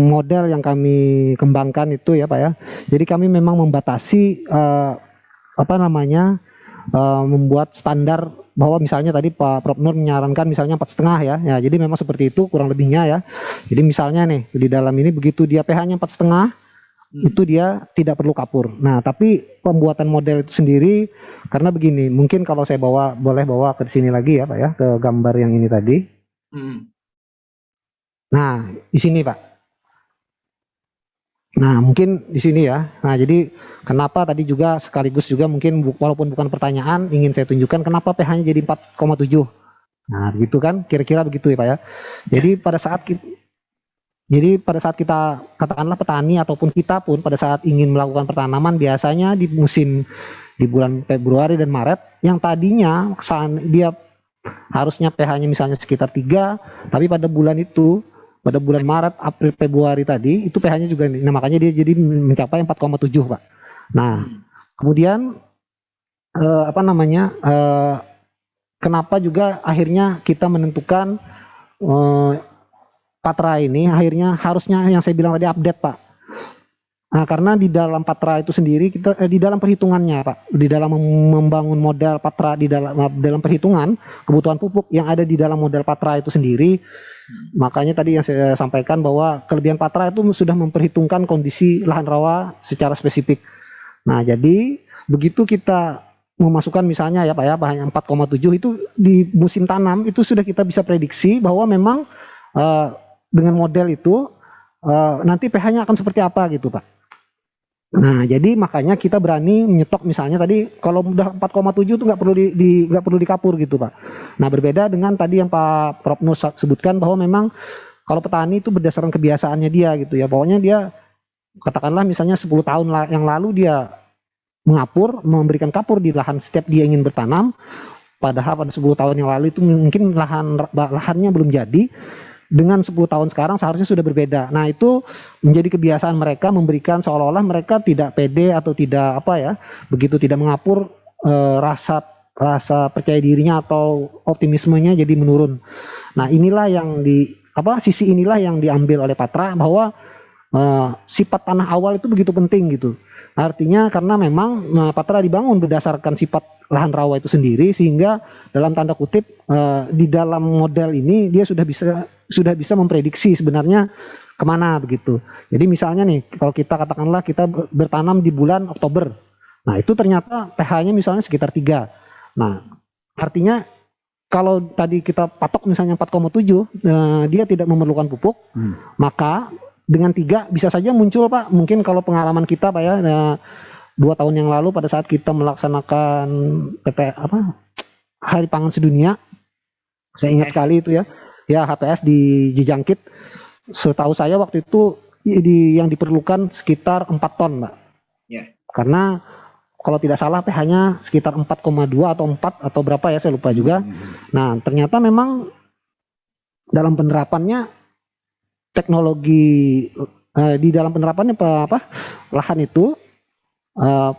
model yang kami kembangkan itu ya Pak ya. Jadi kami memang membatasi membuat standar bahwa misalnya tadi Pak Prof. Nur menyarankan misalnya 4,5 ya. Ya, jadi memang seperti itu kurang lebihnya ya. Jadi misalnya nih di dalam ini begitu dia pH-nya 4,5 itu dia tidak perlu kapur. Nah, tapi pembuatan model itu sendiri karena begini, mungkin kalau saya boleh bawa ke sini lagi ya, Pak ya, ke gambar yang ini tadi. Nah, di sini, Pak. Nah, mungkin di sini ya. Nah, jadi kenapa tadi juga sekaligus juga mungkin walaupun bukan pertanyaan, ingin saya tunjukkan kenapa pH-nya jadi 4,7. Nah, begitu kan? Kira-kira begitu ya, Pak ya. Jadi pada saat kita katakanlah petani ataupun kita pun pada saat ingin melakukan pertanaman biasanya di bulan Februari dan Maret yang tadinya dia harusnya pH-nya misalnya sekitar 3, tapi pada bulan Maret, April, Februari tadi itu pH-nya juga, nah makanya dia jadi mencapai 4,7, Pak. Nah, kemudian kenapa juga akhirnya kita menentukan Patra ini akhirnya harusnya yang saya bilang tadi update, Pak. Nah, karena di dalam Patra itu sendiri kita di dalam perhitungannya, Pak, di dalam membangun model Patra di dalam perhitungan kebutuhan pupuk yang ada di dalam model Patra itu sendiri, makanya tadi yang saya sampaikan bahwa kelebihan Patra itu sudah memperhitungkan kondisi lahan rawa secara spesifik. Nah, jadi begitu kita memasukkan misalnya ya Pak ya bahan 4,7 itu di musim tanam itu sudah kita bisa prediksi bahwa memang dengan model itu nanti pH-nya akan seperti apa gitu, Pak. Nah, jadi makanya kita berani menyetok misalnya tadi kalau udah 4,7 itu nggak perlu dikapur gitu, Pak. Nah, berbeda dengan tadi yang Pak Prof Nur sebutkan bahwa memang kalau petani itu berdasarkan kebiasaannya dia gitu ya. Pokoknya dia katakanlah misalnya 10 tahun yang lalu dia memberikan kapur di lahan setiap dia ingin bertanam, padahal pada 10 tahun yang lalu itu mungkin lahannya belum jadi. Dengan 10 tahun sekarang seharusnya sudah berbeda. Nah, itu menjadi kebiasaan mereka memberikan seolah-olah mereka tidak pede atau tidak begitu tidak mengapur, rasa percaya dirinya atau optimismenya jadi menurun. Nah, inilah yang sisi inilah yang diambil oleh Patra bahwa sifat tanah awal itu begitu penting gitu. Artinya karena memang Patra dibangun berdasarkan sifat lahan rawa itu sendiri sehingga dalam tanda kutip di dalam model ini dia sudah bisa memprediksi sebenarnya kemana begitu. Jadi misalnya nih kalau kita katakanlah kita bertanam di bulan Oktober, nah itu ternyata pH-nya misalnya sekitar 3. Nah artinya kalau tadi kita patok misalnya 4,7 dia tidak memerlukan pupuk, maka dengan 3 bisa saja muncul, Pak, mungkin kalau pengalaman kita Pak ya 2 tahun yang lalu pada saat kita melaksanakan Hari Pangan Sedunia, saya ingat sekali itu ya HPS di Jijangkit, setahu saya waktu itu yang diperlukan sekitar 4 ton, Mbak. Ya. Karena kalau tidak salah pH-nya sekitar 4,2 atau 4 atau berapa ya saya lupa juga. Nah, ternyata memang dalam penerapannya teknologi di dalam penerapannya lahan itu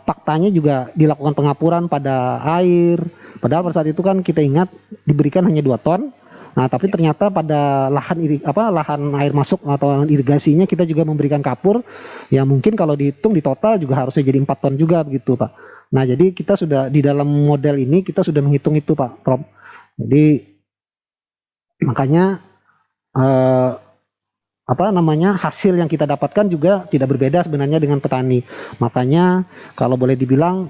faktanya juga dilakukan pengapuran pada air. Padahal pada saat itu kan kita ingat diberikan hanya 2 ton. Nah, tapi ternyata pada lahan air masuk atau irigasinya kita juga memberikan kapur. Ya mungkin kalau dihitung di total juga harusnya jadi 4 ton juga begitu, Pak. Nah, jadi kita sudah di dalam model ini kita sudah menghitung itu, Pak Prof. Jadi makanya hasil yang kita dapatkan juga tidak berbeda sebenarnya dengan petani. Makanya kalau boleh dibilang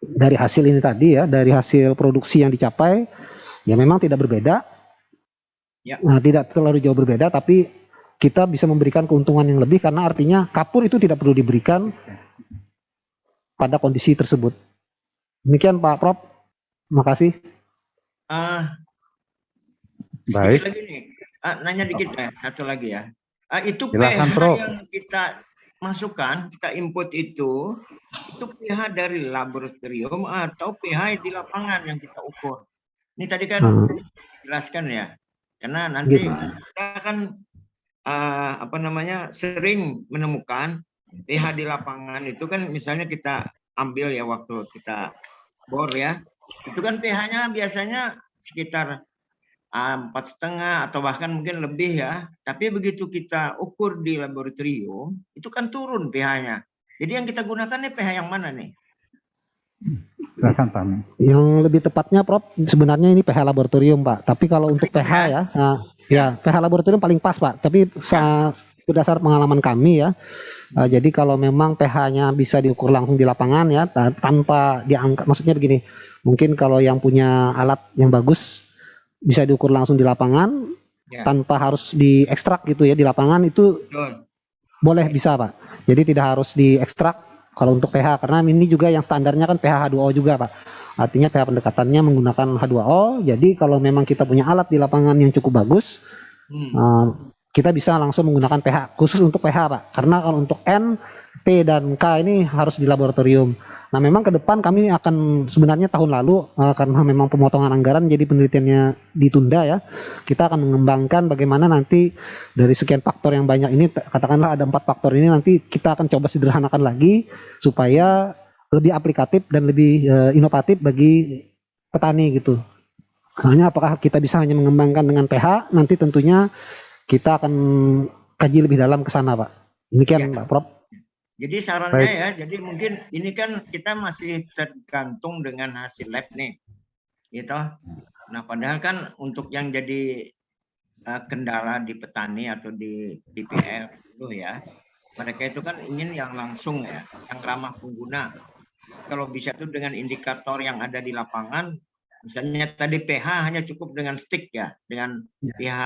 dari hasil ini tadi ya, dari hasil produksi yang dicapai ya memang tidak berbeda. Ya. Nah, tidak terlalu jauh berbeda, tapi kita bisa memberikan keuntungan yang lebih karena artinya kapur itu tidak perlu diberikan pada kondisi tersebut. Demikian Pak Prof. Terima kasih. Baik. Lagi nih. Nanya dikit ya, satu lagi ya. Itu Silakan, pH Prof. yang kita masukkan, kita input itu pH dari laboratorium atau pH di lapangan yang kita ukur. Ini tadi kan jelaskan ya. Karena nanti kita kan sering menemukan pH di lapangan itu kan misalnya kita ambil ya waktu kita bor ya. Itu kan pH-nya biasanya sekitar 4,5 atau bahkan mungkin lebih ya. Tapi begitu kita ukur di laboratorium, itu kan turun pH-nya. Jadi yang kita gunakan nih pH yang mana nih? Silakan, Pak. Yang lebih tepatnya Prof, sebenarnya ini pH laboratorium, Pak. Tapi kalau untuk pH ya pH laboratorium paling pas, Pak. Tapi berdasar pengalaman kami ya, jadi kalau memang pH-nya bisa diukur langsung di lapangan ya, tanpa diangkat, maksudnya begini, mungkin kalau yang punya alat yang bagus, bisa diukur langsung di lapangan tanpa harus diekstrak gitu ya di lapangan itu Boleh, bisa Pak. Jadi tidak harus diekstrak kalau untuk pH, karena ini juga yang standarnya kan pH H2O juga Pak. Artinya pH pendekatannya menggunakan H2O. Jadi kalau memang kita punya alat di lapangan yang cukup bagus, kita bisa langsung menggunakan pH khusus untuk pH Pak. Karena kalau untuk N, P dan K ini harus di laboratorium. Nah memang ke depan kami akan sebenarnya tahun lalu karena memang pemotongan anggaran jadi penelitiannya ditunda ya. Kita akan mengembangkan bagaimana nanti dari sekian faktor yang banyak ini, katakanlah ada 4 faktor ini, nanti kita akan coba sederhanakan lagi supaya lebih aplikatif dan lebih inovatif bagi petani gitu. Soalnya apakah kita bisa hanya mengembangkan dengan pH, nanti tentunya kita akan kaji lebih dalam ke sana Pak. Demikian Pak Prof. Jadi sarannya ya, jadi mungkin ini kan kita masih tergantung dengan hasil lab nih, gitu. Nah padahal kan untuk yang jadi kendala di petani atau di DPR itu ya, mereka itu kan ingin yang langsung ya, yang ramah pengguna. Kalau bisa tuh dengan indikator yang ada di lapangan, misalnya tadi pH hanya cukup dengan stick ya, dengan pH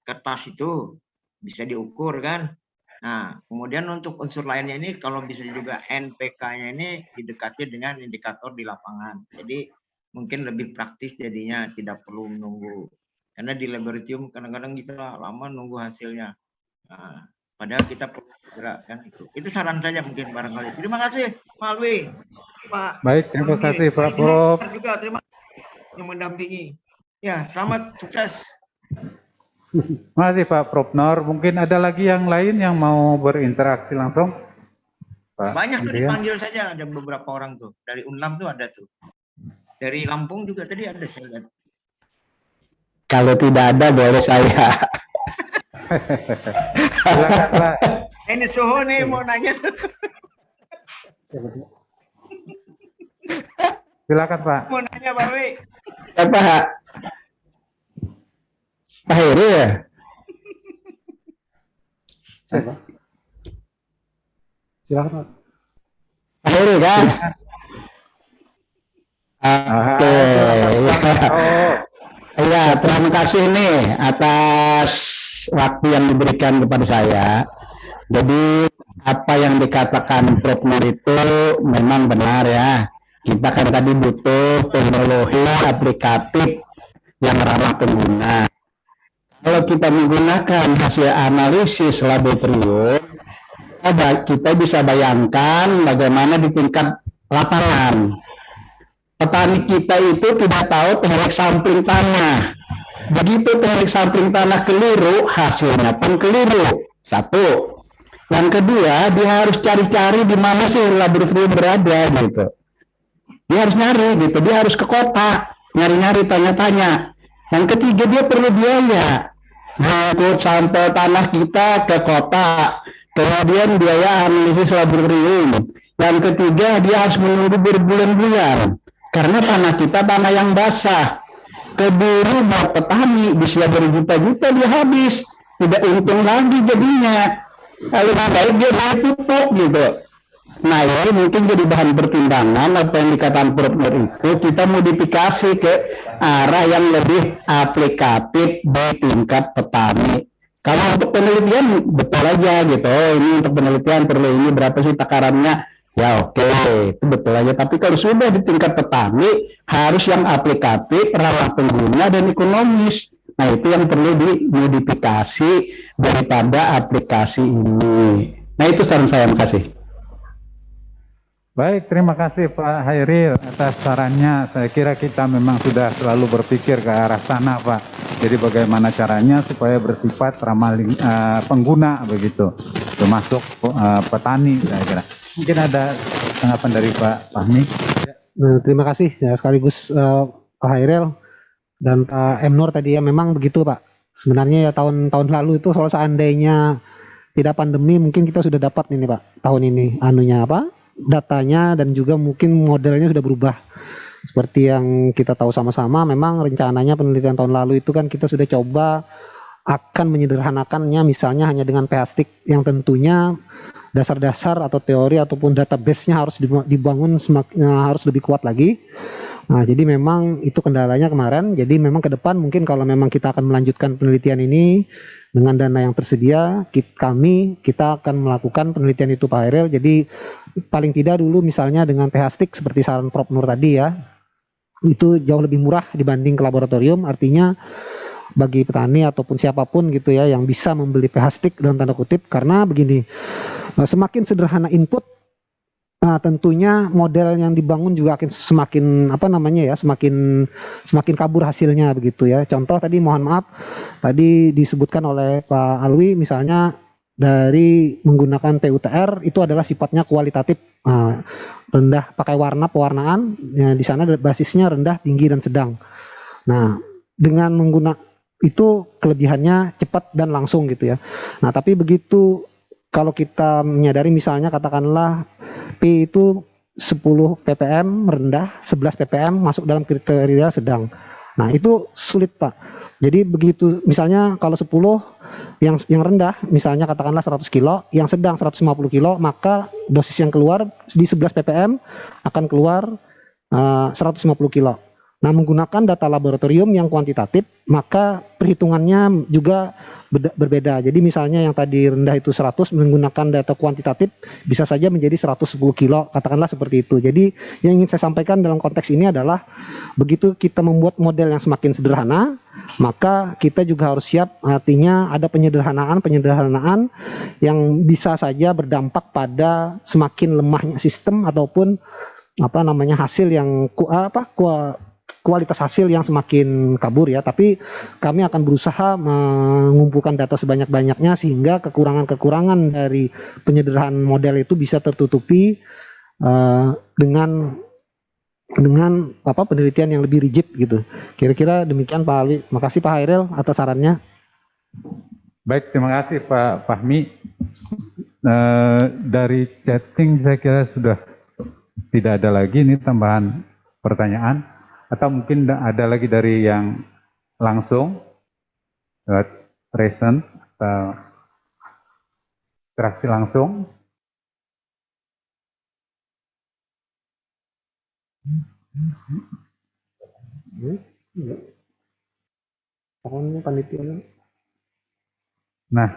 kertas itu bisa diukur kan. Nah, kemudian untuk unsur lainnya ini kalau bisa juga NPK-nya ini didekati dengan indikator di lapangan. Jadi mungkin lebih praktis jadinya, tidak perlu menunggu. Karena di laboratorium kadang-kadang kita lama nunggu hasilnya. Nah, padahal kita perlu segera kan itu. Itu saran saja mungkin barangkali. Terima kasih Pak Alwi. Pak. Baik, terima kasih Pak Prof. Juga terima kasih yang mendampingi. Ya, selamat sukses. Terima kasih Pak Prof Nur. Mungkin ada lagi yang lain yang mau berinteraksi langsung? Pak Banyak tuh Andrian. dipanggil saja, ada beberapa orang tuh. Dari Unlam tuh ada tuh. Dari Lampung juga tadi ada saya lihat. Kalau tidak ada boleh saya. Silakan Pak. Ini Soho nih mau nanya. Silakan Pak. Mau nanya Pak Rwi. Siapa? Pak Heri ya? Silakan Pak. Pak Heri kan? Oke. Ya, terima kasih nih atas waktu yang diberikan kepada saya. Jadi apa yang dikatakan Prof Nur itu memang benar ya. Kita kan tadi butuh teknologi aplikatif yang ramah pengguna. Kalau kita menggunakan hasil analisis laboratorium, kita bisa bayangkan bagaimana di tingkat lapangan. Petani kita itu tidak tahu teknik sampling tanah. Begitu teknik sampling tanah keliru, hasilnya pun keliru. Satu. Yang kedua, dia harus cari-cari di mana sih laboratorium berada gitu. Dia harus nyari gitu, dia harus ke kota, nyari-nyari, tanya-tanya. Yang ketiga, dia perlu biaya. Ngangkut sampel tanah kita ke kota, kemudian biaya analisis laboratorium. Yang ketiga, dia harus menunggu berbulan-bulan. Karena tanah kita tanah yang basah. Keburu buat petani bisa berjuta-juta dia habis. Tidak untung lagi jadinya. Lalu baik dia naik pupuk gitu. Nah ini mungkin jadi bahan pertimbangan apa yang dikatakan Prof Nur itu. Kita modifikasi ke arah yang lebih aplikatif di tingkat petani. Kalau untuk penelitian betul aja gitu. Oh, ini untuk penelitian perlu ini berapa sih takarannya? Ya oke, itu betul aja. Tapi kalau sudah di tingkat petani, harus yang aplikatif, ramah pengguna, dan ekonomis. Nah itu yang perlu dimodifikasi daripada aplikasi ini. Nah itu saran saya, makasih. Baik, terima kasih Pak Hairil atas sarannya. Saya kira kita memang sudah selalu berpikir ke arah sana Pak. Jadi bagaimana caranya supaya bersifat ramah pengguna begitu, termasuk petani saya kira. Mungkin ada tanggapan dari Pak Fahmi. Terima kasih ya, sekaligus Pak Hairil dan Pak M. Nur tadi ya, memang begitu Pak. Sebenarnya ya tahun-tahun lalu itu kalau seandainya tidak pandemi mungkin kita sudah dapat ini Pak tahun ini anunya apa datanya, dan juga mungkin modelnya sudah berubah. Seperti yang kita tahu sama-sama, memang rencananya penelitian tahun lalu itu kan kita sudah coba akan menyederhanakannya, misalnya hanya dengan pH stick yang tentunya dasar-dasar atau teori ataupun database-nya harus dibangun harus lebih kuat lagi Nah, jadi memang itu kendalanya kemarin. Jadi memang ke depan mungkin kalau memang kita akan melanjutkan penelitian ini dengan dana yang tersedia, kita akan melakukan penelitian itu Pak Hairil. Jadi paling tidak dulu misalnya dengan pH stick seperti saran Prof Nur tadi ya, itu jauh lebih murah dibanding ke laboratorium. Artinya bagi petani ataupun siapapun gitu ya yang bisa membeli pH stick dalam tanda kutip, karena begini, semakin sederhana input, nah, tentunya model yang dibangun juga akan semakin semakin kabur hasilnya begitu ya. Contoh tadi, mohon maaf, tadi disebutkan oleh Pak Alwi misalnya dari menggunakan PUTR itu adalah sifatnya kualitatif, rendah pakai warna pewarnaan, ya, di sana basisnya rendah, tinggi dan sedang. Nah, dengan menggunakan itu kelebihannya cepat dan langsung gitu ya. Nah, tapi begitu kalau kita menyadari misalnya katakanlah P itu 10 ppm rendah, 11 ppm masuk dalam kriteria sedang. Nah, itu sulit, Pak. Jadi begitu misalnya kalau 10 yang rendah misalnya katakanlah 100 kilo, yang sedang 150 kilo, maka dosis yang keluar di 11 ppm akan keluar 150 kilo. Nah, menggunakan data laboratorium yang kuantitatif, maka perhitungannya juga berbeda. Jadi misalnya yang tadi rendah itu 100, menggunakan data kuantitatif bisa saja menjadi 110 kilo, katakanlah seperti itu. Jadi yang ingin saya sampaikan dalam konteks ini adalah begitu kita membuat model yang semakin sederhana, maka kita juga harus siap, artinya ada penyederhanaan yang bisa saja berdampak pada semakin lemahnya sistem ataupun hasil yang kualitas hasil yang semakin kabur ya. Tapi kami akan berusaha mengumpulkan data sebanyak-banyaknya sehingga kekurangan-kekurangan dari penyederhanaan model itu bisa tertutupi dengan penelitian yang lebih rigid gitu. Kira-kira demikian Pak Ali. Makasih Pak Hairil atas sarannya. Baik, terima kasih Pak Fahmi. Dari chatting saya kira sudah tidak ada lagi ini tambahan pertanyaan. Atau mungkin ada lagi dari yang langsung present atau interaksi langsung. Nah,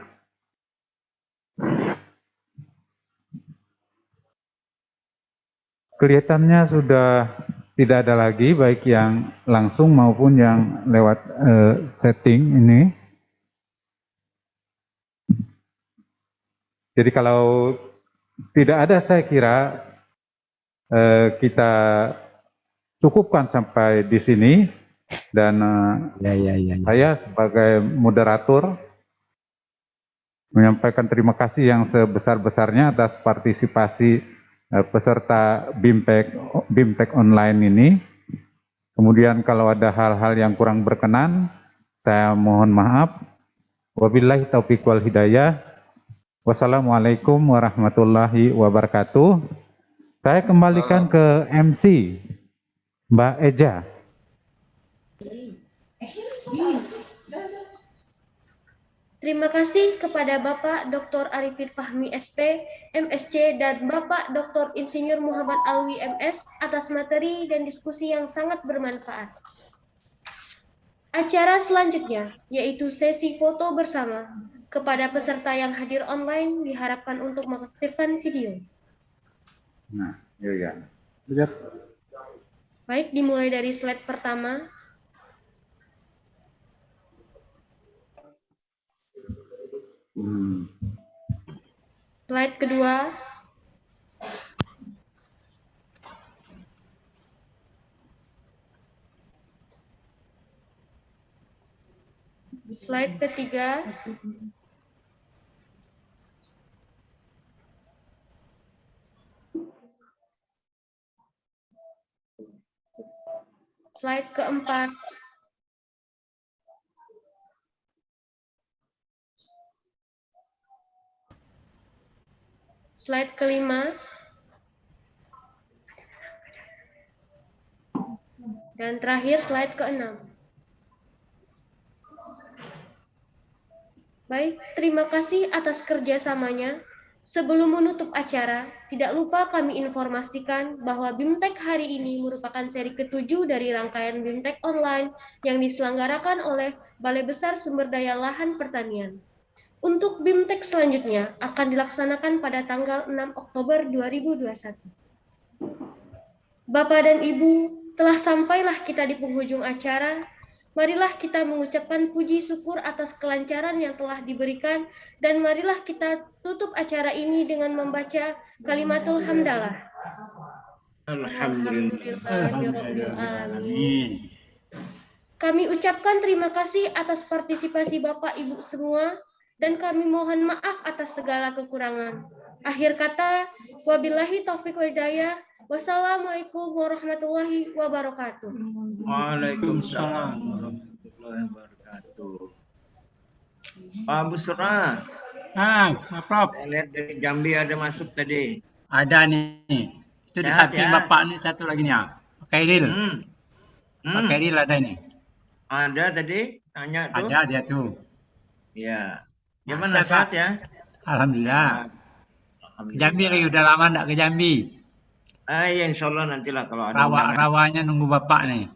kelihatannya sudah tidak ada lagi, baik yang langsung maupun yang lewat setting ini. Jadi kalau tidak ada, saya kira kita cukupkan sampai di sini. Dan saya sebagai moderator menyampaikan terima kasih yang sebesar-besarnya atas partisipasi peserta BIMTEK online ini. Kemudian kalau ada hal-hal yang kurang berkenan, saya mohon maaf. Wabillahi taufiq wal hidayah. Wassalamualaikum warahmatullahi wabarakatuh. Saya kembalikan ke MC, Mbak Eja. Terima kasih kepada Bapak Dr. Arifin Fahmi SP, MSc, dan Bapak Dr. Insinyur Muhammad Alwi MS atas materi dan diskusi yang sangat bermanfaat. Acara selanjutnya, yaitu sesi foto bersama. Kepada peserta yang hadir online, diharapkan untuk mengaktifkan video. Nah, ya. Baik, dimulai dari slide pertama. Slide kedua. Slide ketiga. Slide keempat. Slide kelima. Dan terakhir slide keenam. Baik, terima kasih atas kerjasamanya. Sebelum menutup acara, tidak lupa kami informasikan bahwa BIMTEK hari ini merupakan seri ke-7 dari rangkaian BIMTEK online yang diselenggarakan oleh Balai Besar Sumber Daya Lahan Pertanian. Untuk BIMTEK selanjutnya akan dilaksanakan pada tanggal 6 Oktober 2021. Bapak dan Ibu, telah sampailah kita di penghujung acara. Marilah kita mengucapkan puji syukur atas kelancaran yang telah diberikan dan marilah kita tutup acara ini dengan membaca kalimatul hamdalah. Alhamdulillahirabbil alamin. Kami ucapkan terima kasih atas partisipasi Bapak Ibu semua dan kami mohon maaf atas segala kekurangan. Akhir kata, wabillahi taufiq wal hidayah. Wassalamualaikum warahmatullahi wabarakatuh. Waalaikumsalam warahmatullahi wabarakatuh. Pak Busra, Prof. saya lihat dari Jambi ada masuk tadi. Ada nih. Itu di Sehat, samping ya? Bapak nih satu lagi nih. Pak Kairil. Pak Kairil ada ini. Ada tadi, tanya tuh. Ada dia tuh. Iya. Gimana, Masa, sehat Pak? ya? Alhamdulillah. Ke Jambi lagi, udah lama enggak ke Jambi. Iya, insya Allah nantilah kalau ada undangan. Rawanya nunggu Bapak nih.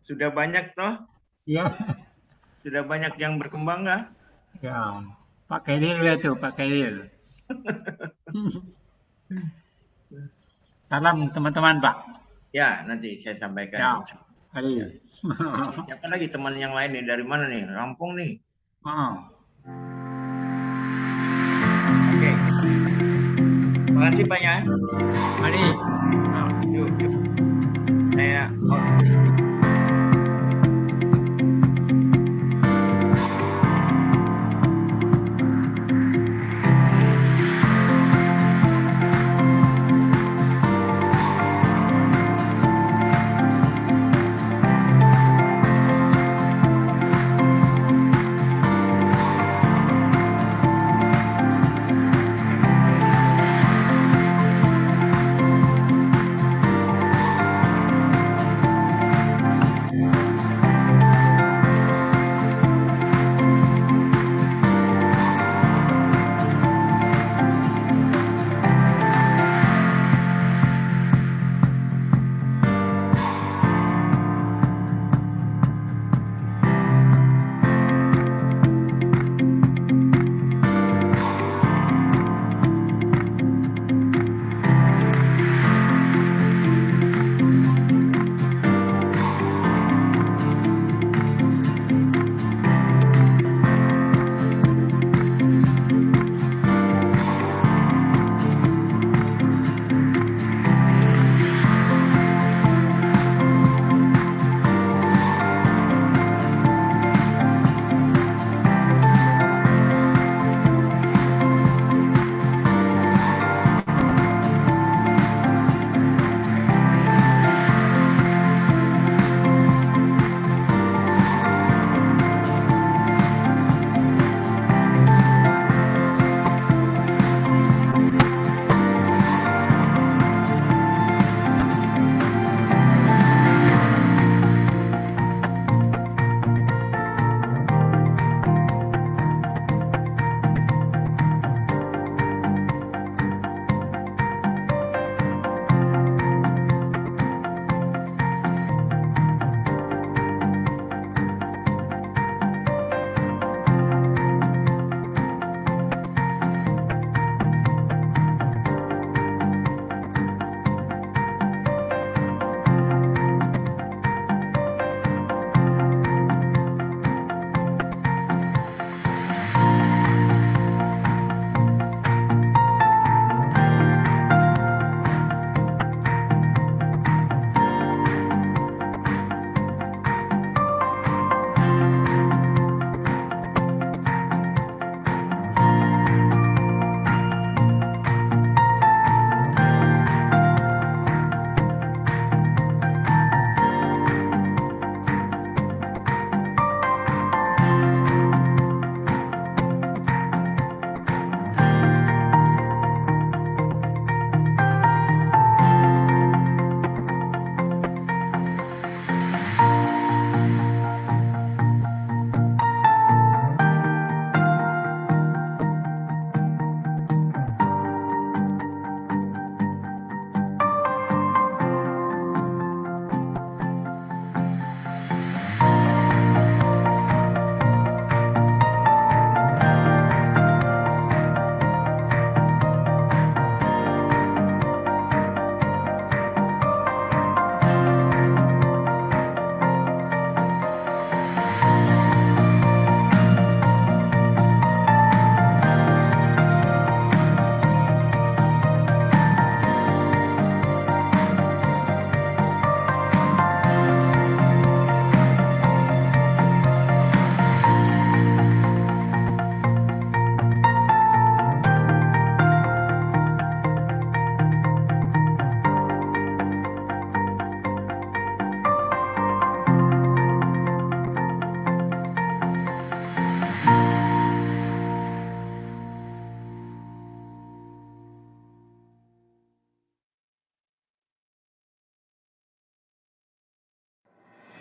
Sudah banyak toh? Iya. Sudah banyak yang berkembang nggak? Ya. Pak Kairil ya tuh, Pak Kairil. Salam teman-teman, Pak. Ya, nanti saya Ya. sampaikan. Hari. Siapa lagi teman yang lain nih? Dari mana nih? Lampung nih. Oke. Terima kasih Pak ya. Hari. Yuk, yuk. Saya out.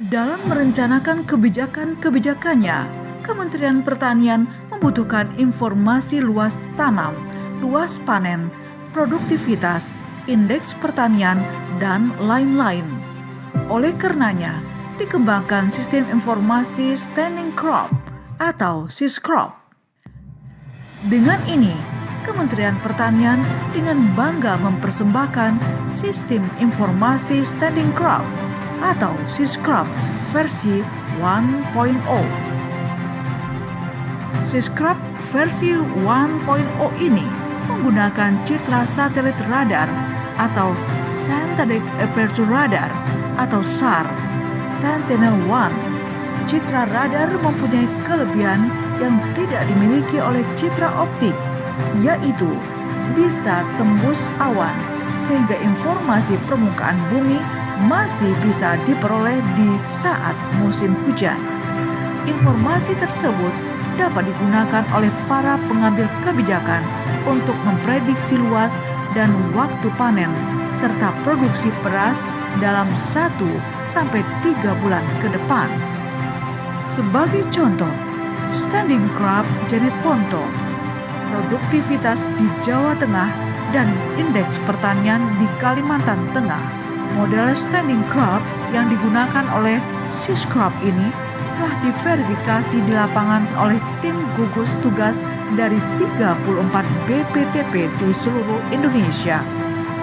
Dalam merencanakan kebijakan-kebijakannya, Kementerian Pertanian membutuhkan informasi luas tanam, luas panen, produktivitas, indeks pertanian, dan lain-lain. Oleh karenanya, dikembangkan sistem informasi standing crop atau siskrop. Dengan ini, Kementerian Pertanian dengan bangga mempersembahkan sistem informasi standing crop atau siskrop versi 1.0. Siskrop versi 1.0 ini menggunakan citra satelit radar atau Synthetic Aperture Radar atau SAR Sentinel-1. Citra radar mempunyai kelebihan yang tidak dimiliki oleh citra optik, yaitu bisa tembus awan sehingga informasi permukaan bumi masih bisa diperoleh di saat musim hujan. Informasi tersebut dapat digunakan oleh para pengambil kebijakan untuk memprediksi luas dan waktu panen serta produksi beras dalam 1-3 bulan ke depan. Sebagai contoh, standing crop Janet Ponto, produktivitas di Jawa Tengah dan indeks pertanian di Kalimantan Tengah. Model standing crop yang digunakan oleh siskrop ini telah diverifikasi di lapangan oleh tim gugus tugas dari 34 BPTP di seluruh Indonesia.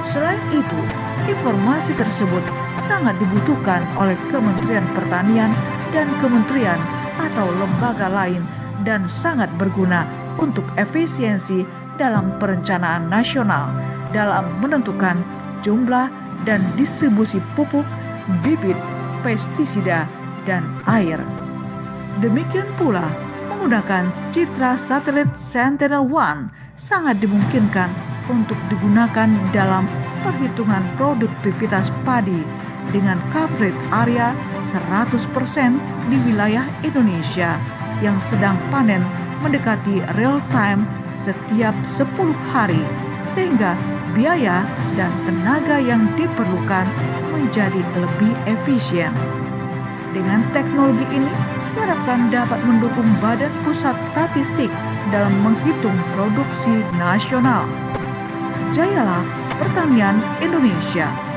Selain itu, informasi tersebut sangat dibutuhkan oleh Kementerian Pertanian dan kementerian atau lembaga lain dan sangat berguna untuk efisiensi dalam perencanaan nasional dalam menentukan jumlah dan distribusi pupuk, bibit, pestisida, dan air. Demikian pula, menggunakan citra satelit Sentinel-1 sangat dimungkinkan untuk digunakan dalam perhitungan produktivitas padi dengan coverage area 100% di wilayah Indonesia yang sedang panen mendekati real time setiap 10 hari, sehingga biaya dan tenaga yang diperlukan menjadi lebih efisien. Dengan teknologi ini diharapkan dapat mendukung Badan Pusat Statistik dalam menghitung produksi nasional. Jayalah Pertanian Indonesia.